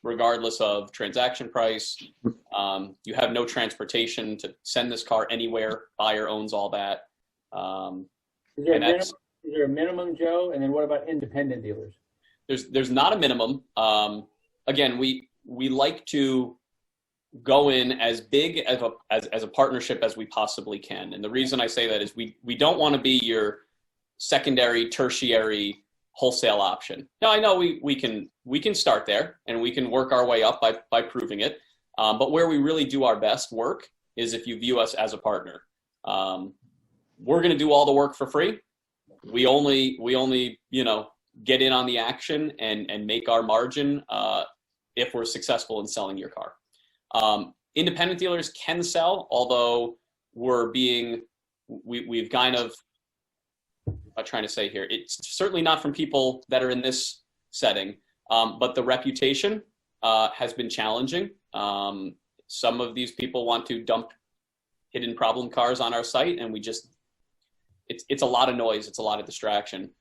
regardless of transaction price. You have no transportation to send this car anywhere. Buyer owns all that. Is there a minimum, Joe? And then what about independent dealers? There's not a minimum. Again, we like to go in as big as a partnership as we possibly can. And the reason I say that is we don't want to be your secondary, tertiary wholesale option. Now, I know we can start there and we can work our way up by proving it. But where we really do our best work is if you view us as a partner. We're going to do all the work for free. We only get in on the action and make our margin if we're successful in selling your car. Independent dealers can sell, although we've kind of, I'm trying to say here, it's certainly not from people that are in this setting, but the reputation has been challenging. Some of these people want to dump hidden problem cars on our site, and it's a lot of noise. It's a lot of distraction.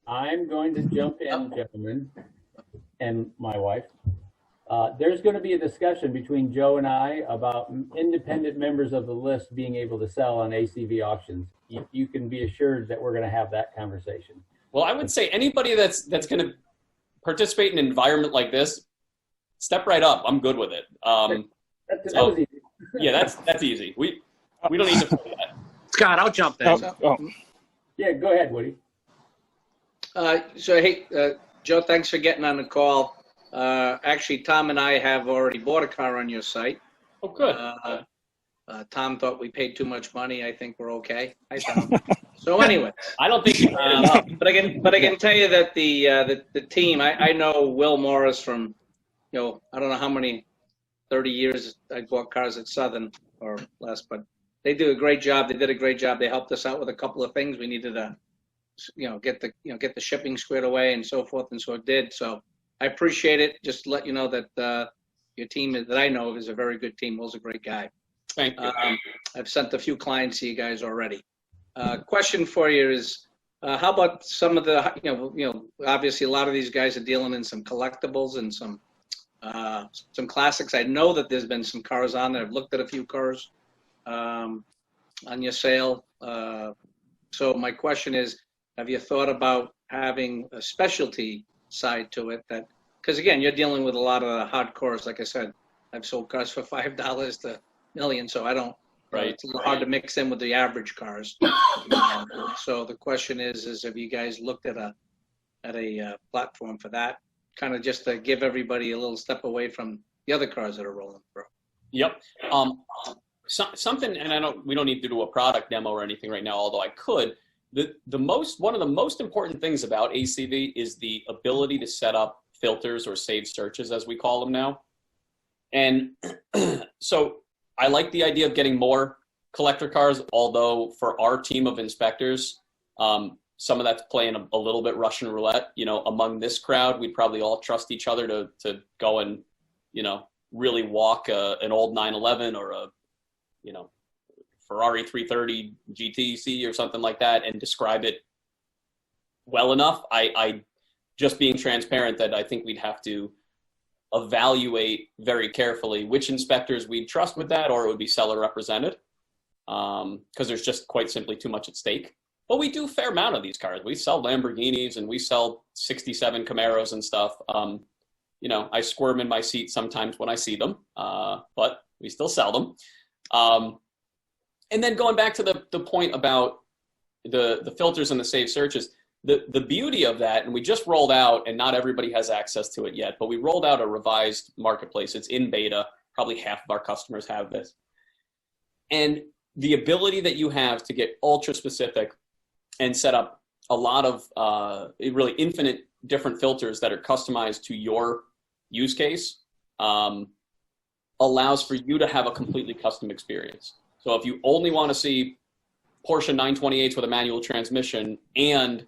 I'm going to jump in, gentlemen, and my wife. There's going to be a discussion between Joe and I about independent members of the list being able to sell on ACV auctions. You can be assured that we're going to have that conversation. Well, I would say anybody that's going to participate in an environment like this, step right up. I'm good with it. That was easy. Yeah, that's easy. We don't need to play that. Scott, I'll jump in. Yeah, go ahead, Woody. Hey, Joe, thanks for getting on the call. Actually, Tom and I have already bought a car on your site. Oh, good. Tom thought we paid too much money. I think we're okay. Hi, Tom. So anyway, I don't think you paid enough. But I can tell you that the team. I know Will Morris from, I don't know how many 30 years I bought cars at Southern or less, but they do a great job. They did a great job. They helped us out with a couple of things. We needed to, get the shipping squared away and so forth, and so it did. So I appreciate it. Just to let you know that your team that I know of is a very good team. Will's a great guy. Thank you. I've sent a few clients to you guys already. Question for you is, how about some of the, obviously a lot of these guys are dealing in some collectibles and some classics. I know that there's been some cars on there. I've looked at a few cars on your sale. So my question is, have you thought about having a specialty side to it? That, because again, you're dealing with a lot of the hardcores. Like I said, I've sold cars for $5 to million, so I don't. Right. It's a little hard to mix in with the average cars. So the question is have you guys looked at a platform for that? Kind of just to give everybody a little step away from the other cars that are rolling through. Yep. Something, and we don't need to do a product demo or anything right now, although I could. One of the most important things about ACV is the ability to set up filters or saved searches, as we call them now. And so I like the idea of getting more collector cars, although for our team of inspectors, some of that's playing a little bit Russian roulette. Among this crowd, we'd probably all trust each other to go and, really walk an old 911 or a, Ferrari 330 GTC or something like that and describe it well enough. I just being transparent that I think we'd have to evaluate very carefully which inspectors we'd trust with that, or it would be seller represented, because there's just quite simply too much at stake. But we do a fair amount of these cars. We sell Lamborghinis and we sell 67 Camaros and stuff. I squirm in my seat sometimes when I see them, but we still sell them. And then going back to the point about the filters and the saved searches, the beauty of that, and we just rolled out, and not everybody has access to it yet, but we rolled out a revised marketplace. It's in beta. Probably half of our customers have this. And the ability that you have to get ultra specific and set up a lot of really infinite different filters that are customized to your use case allows for you to have a completely custom experience. So if you only want to see Porsche 928s with a manual transmission and,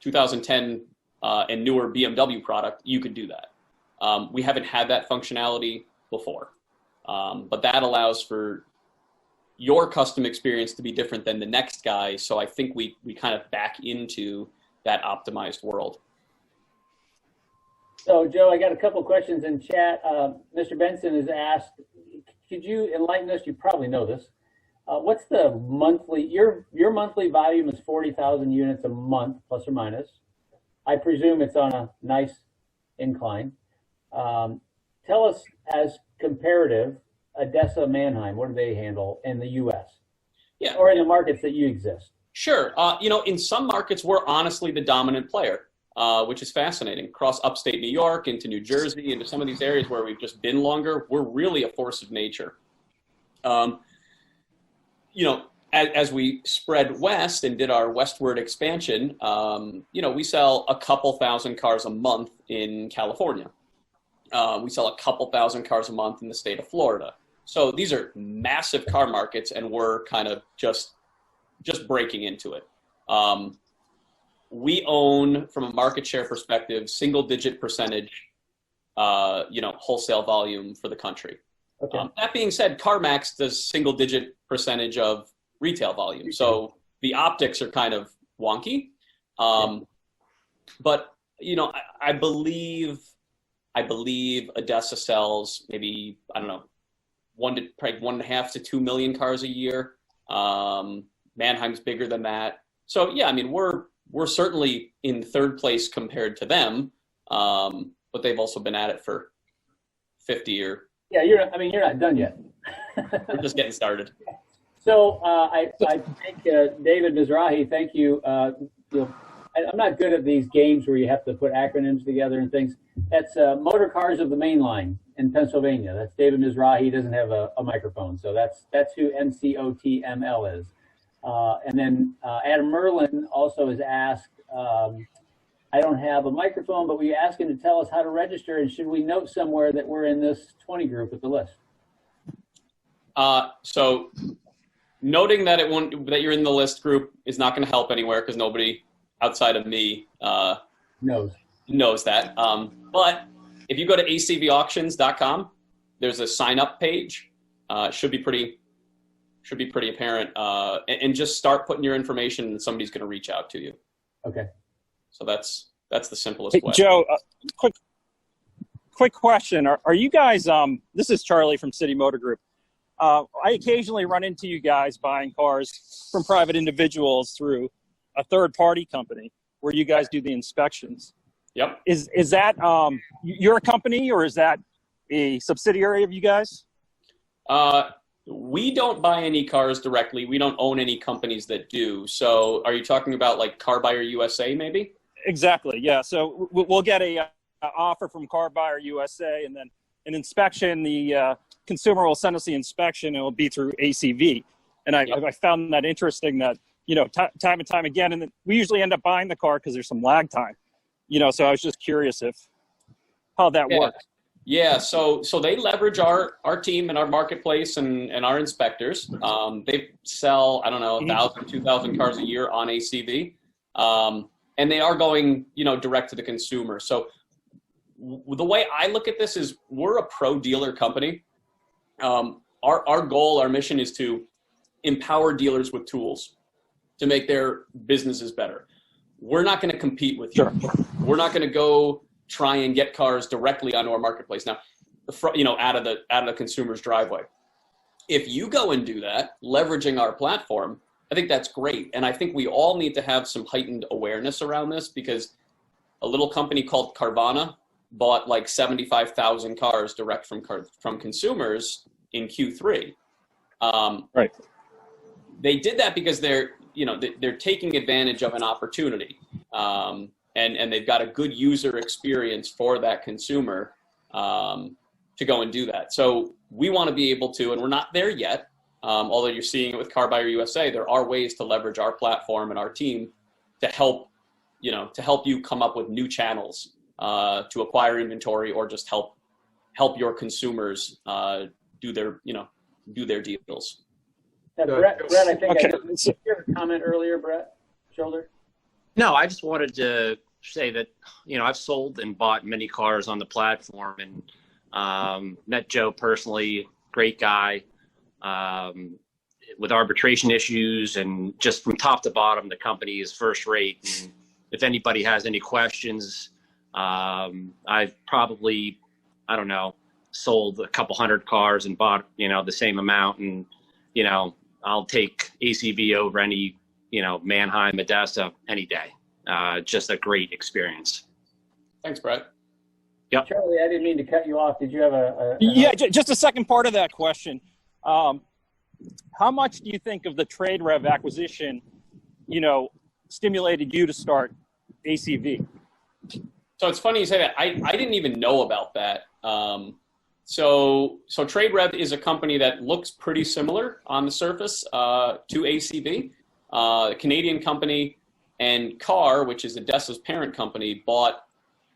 2010 and newer BMW product, you could do that. We haven't had that functionality before, but that allows for your custom experience to be different than the next guy. So I think we kind of back into that optimized world. So Joe, I got a couple of questions in chat. Mr. Benson has asked, could you enlighten us? You probably know this. What's the monthly, your monthly volume is 40,000 units a month, plus or minus. I presume it's on a nice incline. Tell us as comparative, Odessa, Mannheim, what do they handle in the US? Yeah. Or in the markets that you exist? Sure. In some markets, we're honestly the dominant player, which is fascinating. Across upstate New York, into New Jersey, into some of these areas where we've just been longer, we're really a force of nature. As we spread west and did our westward expansion, we sell a couple thousand cars a month in California. We sell a couple thousand cars a month in the state of Florida. So these are massive car markets, and we're kind of just breaking into it. We own, from a market share perspective, single-digit percentage, wholesale volume for the country. Okay. That being said, CarMax does single-digit percentage of retail volume, so the optics are kind of wonky. But I believe Odessa sells maybe, I don't know, 1.5 to 2 million cars a year. Mannheim's bigger than that. So yeah, I mean, we're certainly in third place compared to them, but they've also been at it for 50 or. Yeah, you're not done yet. We're just getting started. So I thank David Mizrahi. Thank you. I'm not good at these games where you have to put acronyms together and things. That's Motor Cars of the Main Line in Pennsylvania. That's David Mizrahi. He doesn't have a microphone, so that's who MCOTML is. And then Adam Merlin also has asked, I don't have a microphone, but we ask him to tell us how to register, and should we note somewhere that we're in this 20 group with the list? So noting that that you're in the list group is not going to help anywhere because nobody outside of me knows that. But if you go to acvauctions.com, there's a sign up page. Should be pretty apparent. And just start putting your information, and somebody's going to reach out to you. Okay. So that's the simplest Hey, way. Joe, quick question. Are you guys, this is Charlie from City Motor Group. I occasionally run into you guys buying cars from private individuals through a third-party company where you guys do the inspections. Yep. Is that your company, or is that a subsidiary of you guys? We don't buy any cars directly. We don't own any companies that do. So are you talking about like Car Buyer USA maybe? Exactly, yeah. So we'll get a offer from Car Buyer USA, and then an inspection, the consumer will send us the inspection, and it will be through ACV. And I found that interesting that, time and time again, and then we usually end up buying the car because there's some lag time, so I was just curious how that works. Yeah, so they leverage our team and our marketplace and our inspectors. They sell, 1,000, 2,000 cars a year on ACV. And they are going, direct to the consumer. So the way I look at this is we're a pro dealer company. Our goal, our mission is to empower dealers with tools to make their businesses better. We're not going to compete with you. We're not going to go try and get cars directly onto our marketplace. Now, out of the consumer's driveway. If you go and do that, leveraging our platform, I think that's great. And I think we all need to have some heightened awareness around this, because a little company called Carvana bought like 75,000 cars direct from consumers in Q3. Right. They did that because they're taking advantage of an opportunity. And they've got a good user experience for that consumer to go and do that. So we want to be able to, and we're not there yet, although you're seeing it with Car Buyer USA, there are ways to leverage our platform and our team to help you come up with new channels to acquire inventory, or just help your consumers do their deals. Yeah, Brett, I think did you have a comment earlier, Brett Shoulder? No, I just wanted to say that, I've sold and bought many cars on the platform, and met Joe personally, great guy, with arbitration issues, and just from top to bottom, the company is first rate. And if anybody has any questions, I've probably, sold a couple hundred cars and bought, the same amount. And, I'll take ACV over any, Manheim, Odessa any day. Just a great experience. Thanks, Brett. Yep. Charlie, I didn't mean to cut you off. Did you have Just a second part of that question. How much do you think of the TradeRev acquisition, stimulated you to start ACV? So it's funny you say that. I didn't even know about that. So TradeRev is a company that looks pretty similar on the surface to ACV. A Canadian company, and CAR, which is Odessa's parent company, bought,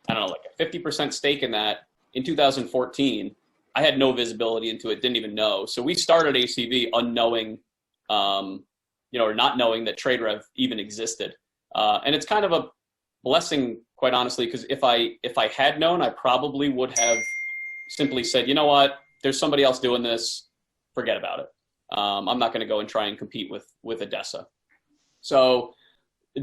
like a 50% stake in that in 2014. I had no visibility into it, didn't even know. So we started ACV unknowing, or not knowing that TradeRev even existed. And it's kind of a blessing, quite honestly, because if I had known, I probably would have simply said, you know what, there's somebody else doing this, forget about it. I'm not going to go and try and compete with Odessa. So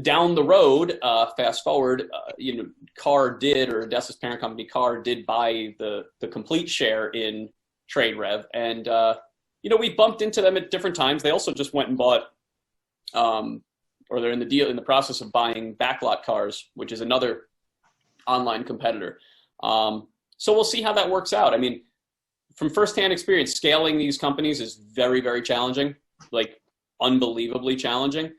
down the road, fast forward, Odessa's parent company, CAR, did buy the complete share in TradeRev. And, we bumped into them at different times. They also just went and bought, or they're in the process of buying Backlot Cars, which is another online competitor. So we'll see how that works out. I mean, from firsthand experience, scaling these companies is very, very challenging, like unbelievably challenging.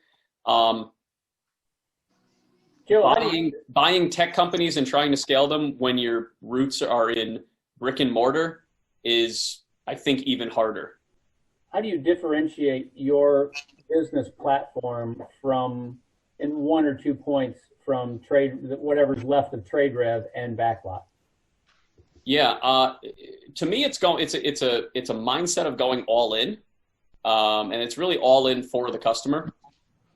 Buying tech companies and trying to scale them when your roots are in brick and mortar is, I think, even harder. How do you differentiate your business platform in 1 or 2 points from trade, whatever's left of trade rev and backlot? Yeah, to me, it's a mindset of going all in, and it's really all in for the customer.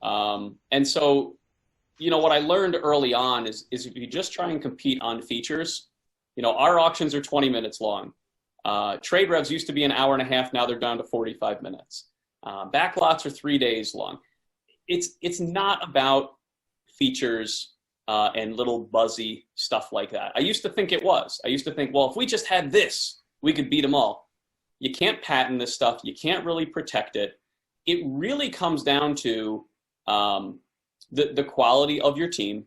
And so, you know, what I learned early on is if you just try and compete on features, you know, our auctions are 20 minutes long. Trade revs used to be an hour and a half. Now they're down to 45 minutes. Backlots are 3 days long. It's not about features and little buzzy stuff like that. I used to think it was. I used to think, well, if we just had this, we could beat them all. You can't patent this stuff. You can't really protect it. It really comes down to the quality of your team,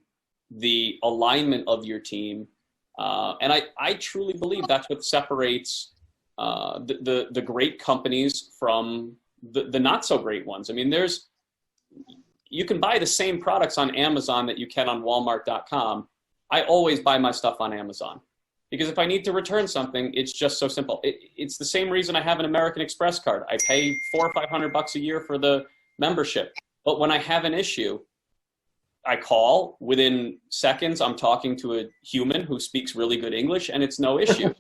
the alignment of your team, and I truly believe that's what separates the great companies from the not so great ones. I mean, you can buy the same products on Amazon that you can on Walmart.com. I always buy my stuff on Amazon because if I need to return something, it's just so simple. It's the same reason I have an American Express card. I pay $400 or $500 a year for the membership. But when I have an issue, I call. Within seconds, I'm talking to a human who speaks really good English, and it's no issue.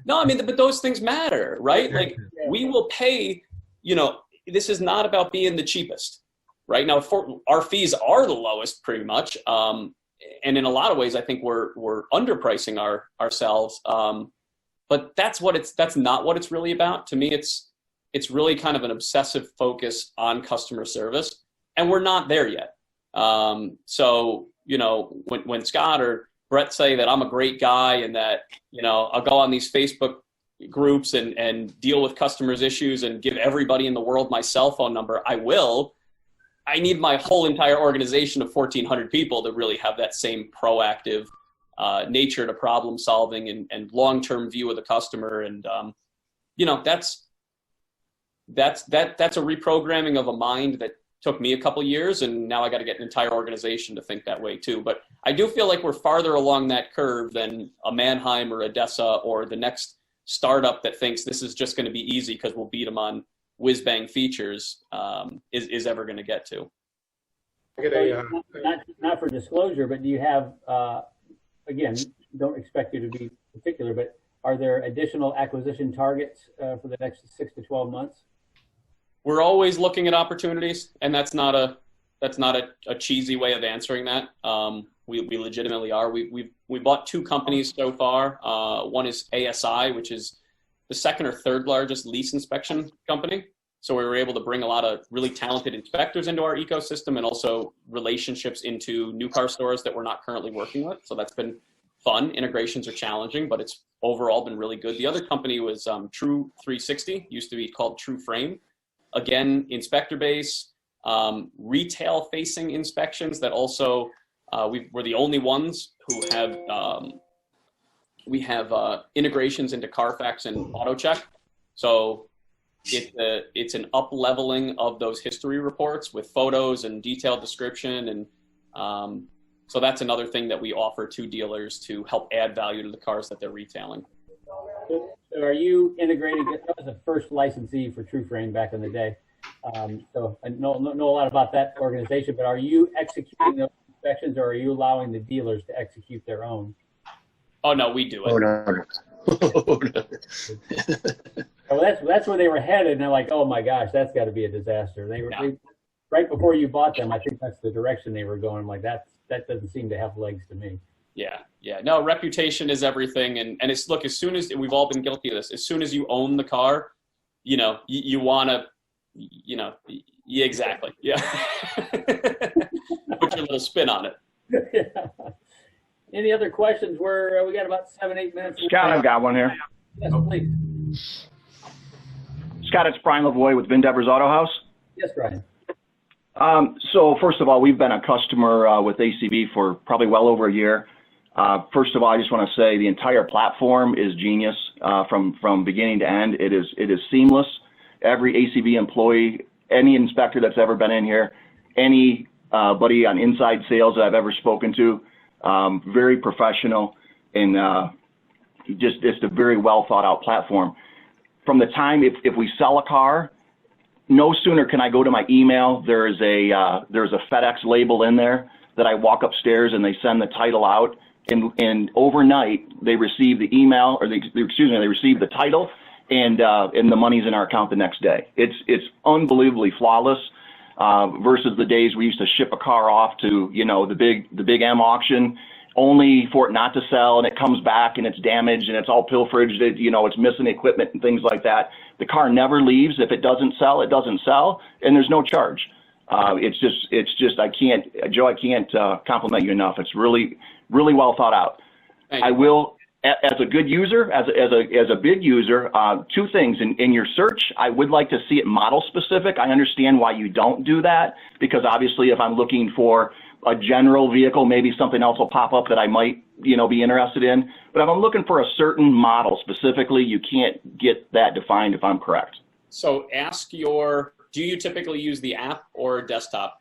No, I mean, but those things matter, right? Like, we will pay, you know, this is not about being the cheapest. Right now, our fees are the lowest, pretty much, and in a lot of ways, I think we're underpricing ourselves. But that's not what it's really about. To me, it's really kind of an obsessive focus on customer service, and we're not there yet. So you know, when Scott or Brett say that I'm a great guy and that, you know, I'll go on these Facebook groups and deal with customers' issues and give everybody in the world my cell phone number, I will. I need my whole entire organization of 1,400 people to really have that same proactive nature to problem solving and long-term view of the customer. And, you know, that's a reprogramming of a mind that took me a couple years, and now I got to get an entire organization to think that way too. But I do feel like we're farther along that curve than a Mannheim or Odessa or the next startup that thinks this is just going to be easy because we'll beat them on whiz-bang features is ever going to get to. Not for disclosure, but do you have, again, don't expect you to be particular, but are there additional acquisition targets for the next 6 to 12 months? We're always looking at opportunities, and that's not a cheesy way of answering that. We legitimately are. We bought 2 companies so far. One is ASI, which is the second or third largest lease inspection company. So we were able to bring a lot of really talented inspectors into our ecosystem and also relationships into new car stores that we're not currently working with. So that's been fun. Integrations are challenging, but it's overall been really good. The other company was True 360, used to be called True Frame. Again, inspector base, retail facing inspections that also, we're the only ones who have, we have integrations into Carfax and AutoCheck. So it's an up leveling of those history reports with photos and detailed description. And so that's another thing that we offer to dealers to help add value to the cars that they're retailing. So are you integrating? That was the first licensee for TrueFrame back in the day. So I know a lot about that organization, but are you executing those inspections or are you allowing the dealers to execute their own? Oh, no, we do it. Oh, no. Well, that's where they were headed, and they're like, oh my gosh, that's got to be a disaster. They right before you bought them, I think that's the direction they were going. I'm like, that doesn't seem to have legs to me. Yeah. No, reputation is everything. And it's, look, as soon as, we've all been guilty of this, as soon as you own the car, you know, you want to, you know, yeah, exactly. Yeah. Put your little spin on it. Yeah. Any other questions? We got about 7-8 minutes. Scott, I've got one here. Yes, please. Scott, it's Brian Lavoie with Vin Devers Auto House. Yes, Brian. So first of all, we've been a customer with ACV for probably well over a year. First of all, I just want to say the entire platform is genius from beginning to end. It is seamless. Every ACV employee, any inspector that's ever been in here, anybody on inside sales that I've ever spoken to, very professional and just a very well thought out platform. From the time if we sell a car, no sooner can I go to my email, there's a FedEx label in there that I walk upstairs and they send the title out, and overnight they receive the email, or they receive the title, and the money's in our account the next day. It's unbelievably flawless. Versus the days we used to ship a car off to, the big M auction, only for it not to sell, and it comes back and it's damaged and it's all pilferaged, it's missing equipment and things like that. The car never leaves. If it doesn't sell, it doesn't sell, and there's no charge. It's just, I can't compliment you enough. It's really, really well thought out. I will, as a good user, as a big user, two things. In your search, I would like to see it model specific. I understand why you don't do that, because obviously if I'm looking for a general vehicle, maybe something else will pop up that I might, be interested in. But if I'm looking for a certain model specifically, you can't get that defined, if I'm correct. So do you typically use the app or desktop?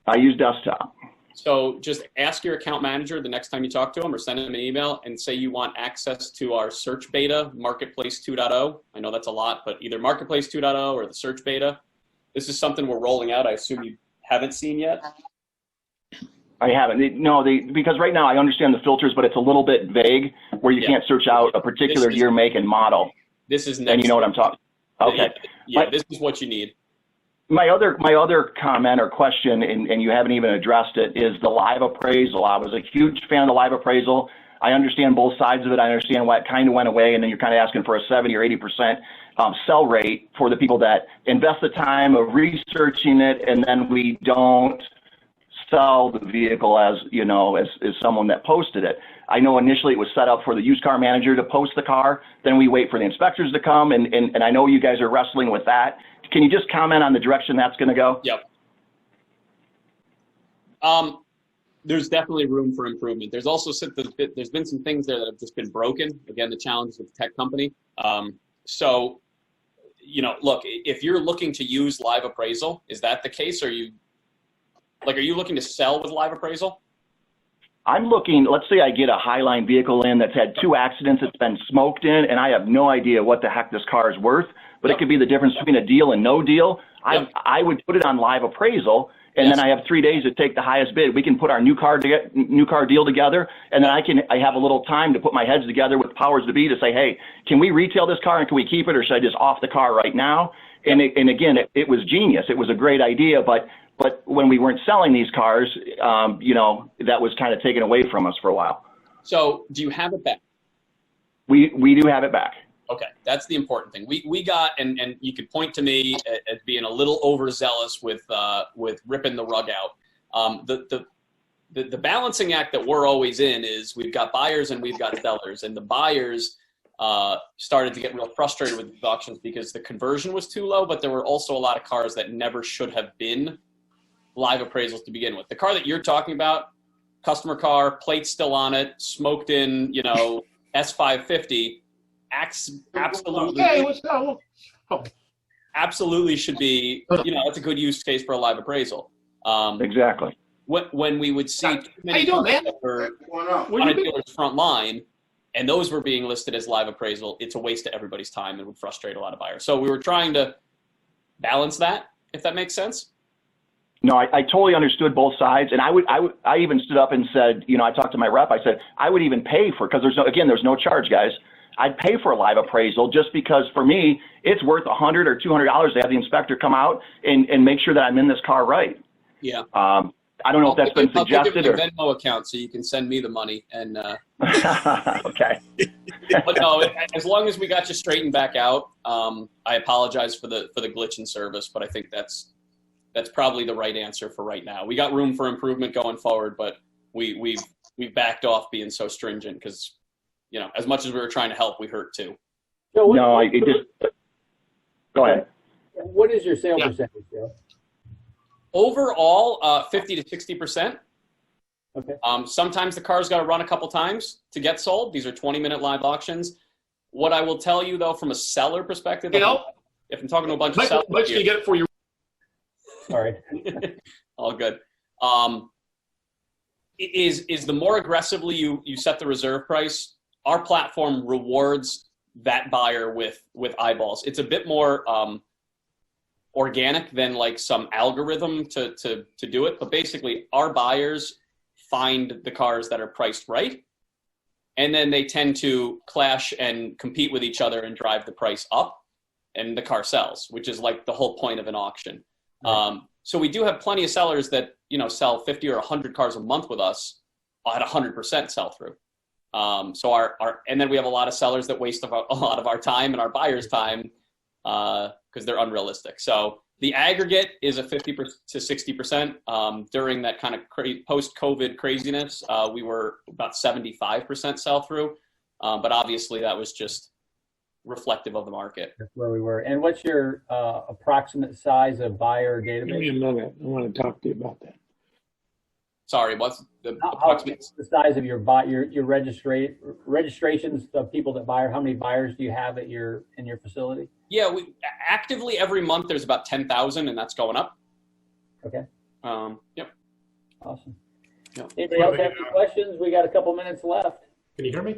I use desktop. So just ask your account manager the next time you talk to them, or send them an email and say you want access to our search beta, Marketplace 2.0. I know that's a lot, but either Marketplace 2.0 or the search beta. This is something we're rolling out. I assume you haven't seen yet. I haven't. Because right now I understand the filters, but it's a little bit vague where you can't search out a particular year, make, and model. This is next. And you know what I'm talking. Okay. Yeah, this is what you need. My other comment or question, and you haven't even addressed it, is the live appraisal. I was a huge fan of the live appraisal. I understand both sides of it. I understand why it kind of went away, and then you're kind of asking for a 70 or 80% sell rate for the people that invest the time of researching it, and then we don't sell the vehicle as someone that posted it. I know initially it was set up for the used car manager to post the car. Then we wait for the inspectors to come, and I know you guys are wrestling with that. Can you just comment on the direction that's going to go? Yep. There's definitely room for improvement. There's also there's been some things there that have just been broken. Again, the challenge with the tech company. So, look, if you're looking to use live appraisal, is that the case? Are you looking to sell with live appraisal? I'm looking, let's say I get a highline vehicle in that's had 2 accidents, it's been smoked in, and I have no idea what the heck this car is worth, but it could be the difference between a deal and no deal. I would put it on live appraisal, and then I have 3 days to take the highest bid. We can put our new car deal together, and then I have a little time to put my heads together with powers to be to say, hey, can we retail this car and can we keep it, or should I just off the car right now? And again, it was genius. It was a great idea, but when we weren't selling these cars, that was kind of taken away from us for a while. So do you have it back? We do have it back. Okay, that's the important thing. We got, and you could point to me as being a little overzealous with ripping the rug out. The balancing act that we're always in is we've got buyers and we've got sellers, and the buyers started to get real frustrated with the auctions because the conversion was too low, but there were also a lot of cars that never should have been live appraisals to begin with. The car that you're talking about, customer car, plates still on it, smoked in, S550, absolutely. Hey, what's that? Oh. Absolutely should be, it's a good use case for a live appraisal. Exactly. When we would see too many How you doing, man? on a dealer's front line, and those were being listed as live appraisal, it's a waste of everybody's time and would frustrate a lot of buyers. So we were trying to balance that, if that makes sense. No, I totally understood both sides, and I even stood up and said, I talked to my rep. I said I would even pay for, because there's no charge, guys. I'd pay for a live appraisal just because for me it's worth $100 or $200 to have the inspector come out and make sure that I'm in this car right. Yeah. I don't know if that's been suggested I'll or. give you a Venmo account so you can send me the money and. Okay. But no, as long as we got you straightened back out, I apologize for the glitch in service, but I think that's probably the right answer for right now. We got room for improvement going forward, but we've backed off being so stringent because, as much as we were trying to help, we hurt too. So go ahead. What is your sale percentage, Joe? Overall, 50 to 60%. Okay. Sometimes the car's got to run a couple times to get sold. These are 20-minute live auctions. What I will tell you, though, from a seller perspective, if I'm talking to a bunch of sellers, can you get it for you? Sorry. All good. Is the more aggressively you set the reserve price, our platform rewards that buyer with eyeballs. It's a bit more organic than like some algorithm to do it. But basically, our buyers find the cars that are priced right, and then they tend to clash and compete with each other and drive the price up, and the car sells, which is like the whole point of an auction. So we do have plenty of sellers that, you know, sell 50 or 100 cars a month with us at 100% sell through. So and then we have a lot of sellers that waste a lot of our time and our buyers' time because they're unrealistic. So the aggregate is a 50 to 60%. During that kind of post-COVID craziness, we were about 75% sell through. But obviously that was just reflective of the market. That's where we were. And what's your approximate size of buyer database? Give me a minute. I want to talk to you about that. Sorry, what's the approximate size of your registrations of people that buy? Or how many buyers do you have in your facility? Yeah, we actively every month there's about 10,000, and that's going up. Okay. Yep. Awesome. Yep. Anybody else have any questions? We got a couple minutes left. Can you hear me?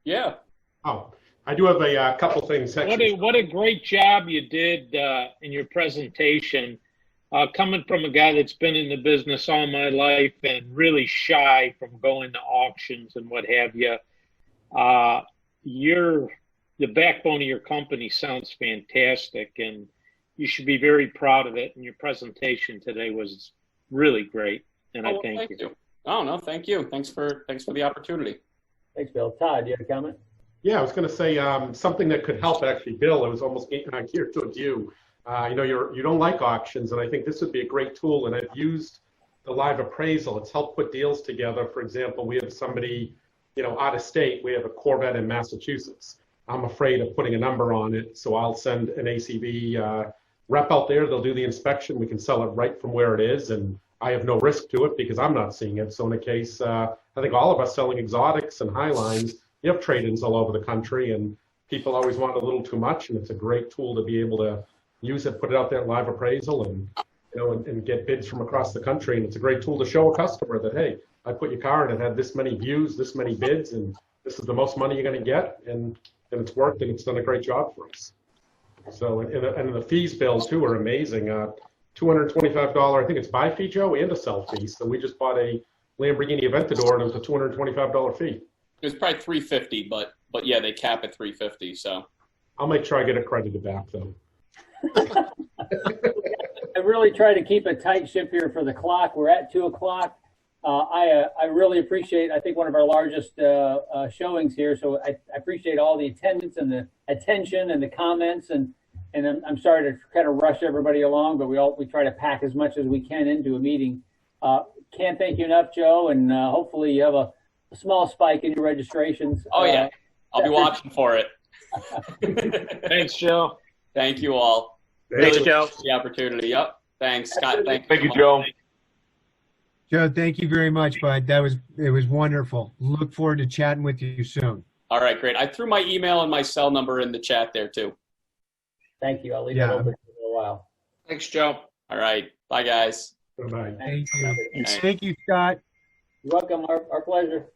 Yeah. Oh, I do have a couple things. What a great job you did in your presentation. Coming from a guy that's been in the business all my life and really shy from going to auctions and what have you, the backbone of your company sounds fantastic, and you should be very proud of it. And your presentation today was really great, and I thank you. Oh no, thank you. Thanks for the opportunity. Thanks, Bill. Todd, do you have a comment? Yeah, I was going to say something that could help. Actually, Bill, it was almost geared towards you. You know, you don't like auctions, and I think this would be a great tool. And I've used the live appraisal. It's helped put deals together. For example, we have somebody, you know, out of state. We have a Corvette in Massachusetts. I'm afraid of putting a number on it, so I'll send an ACV rep out there. They'll do the inspection. We can sell it right from where it is, and I have no risk to it because I'm not seeing it. So in a case, I think all of us selling exotics and highlines, you have trade-ins all over the country, and people always want a little too much, and it's a great tool to be able to use it, put it out there at live appraisal, and you know, and get bids from across the country. And it's a great tool to show a customer that, hey, I put your car and it had this many views, this many bids, and this is the most money you're going to get, and it's worked, and it's done a great job for us. So, and the fees, Bill, too, are amazing. $225, I think it's buy fee, Joe, and a sell fee. So we just bought a Lamborghini Aventador, and it was a $225 fee. It was probably $350, but yeah, they cap at $350. So I'll make sure I get it credited back, though. I really try to keep a tight ship here for the clock. We're at 2 o'clock. I really appreciate, I think, one of our largest showings here. So I appreciate all the attendance and the attention and the comments. And I'm sorry to kind of rush everybody along, but we try to pack as much as we can into a meeting. Can't thank you enough, Joe. And hopefully you have a small spike in your registrations. Oh, yeah. I'll be watching for it. Thanks, Joe. Thank you all. Thanks, Joe. The opportunity. Yep. Thanks, Scott. Thank you, Joe. Joe, thank you very much, bud. It was wonderful. Look forward to chatting with you soon. All right, great. I threw my email and my cell number in the chat there too. Thank you. I'll leave it open for a while. Thanks, Joe. All right. Bye, guys. Bye-bye. Thank you. Thank you, Scott. You're welcome. Our pleasure.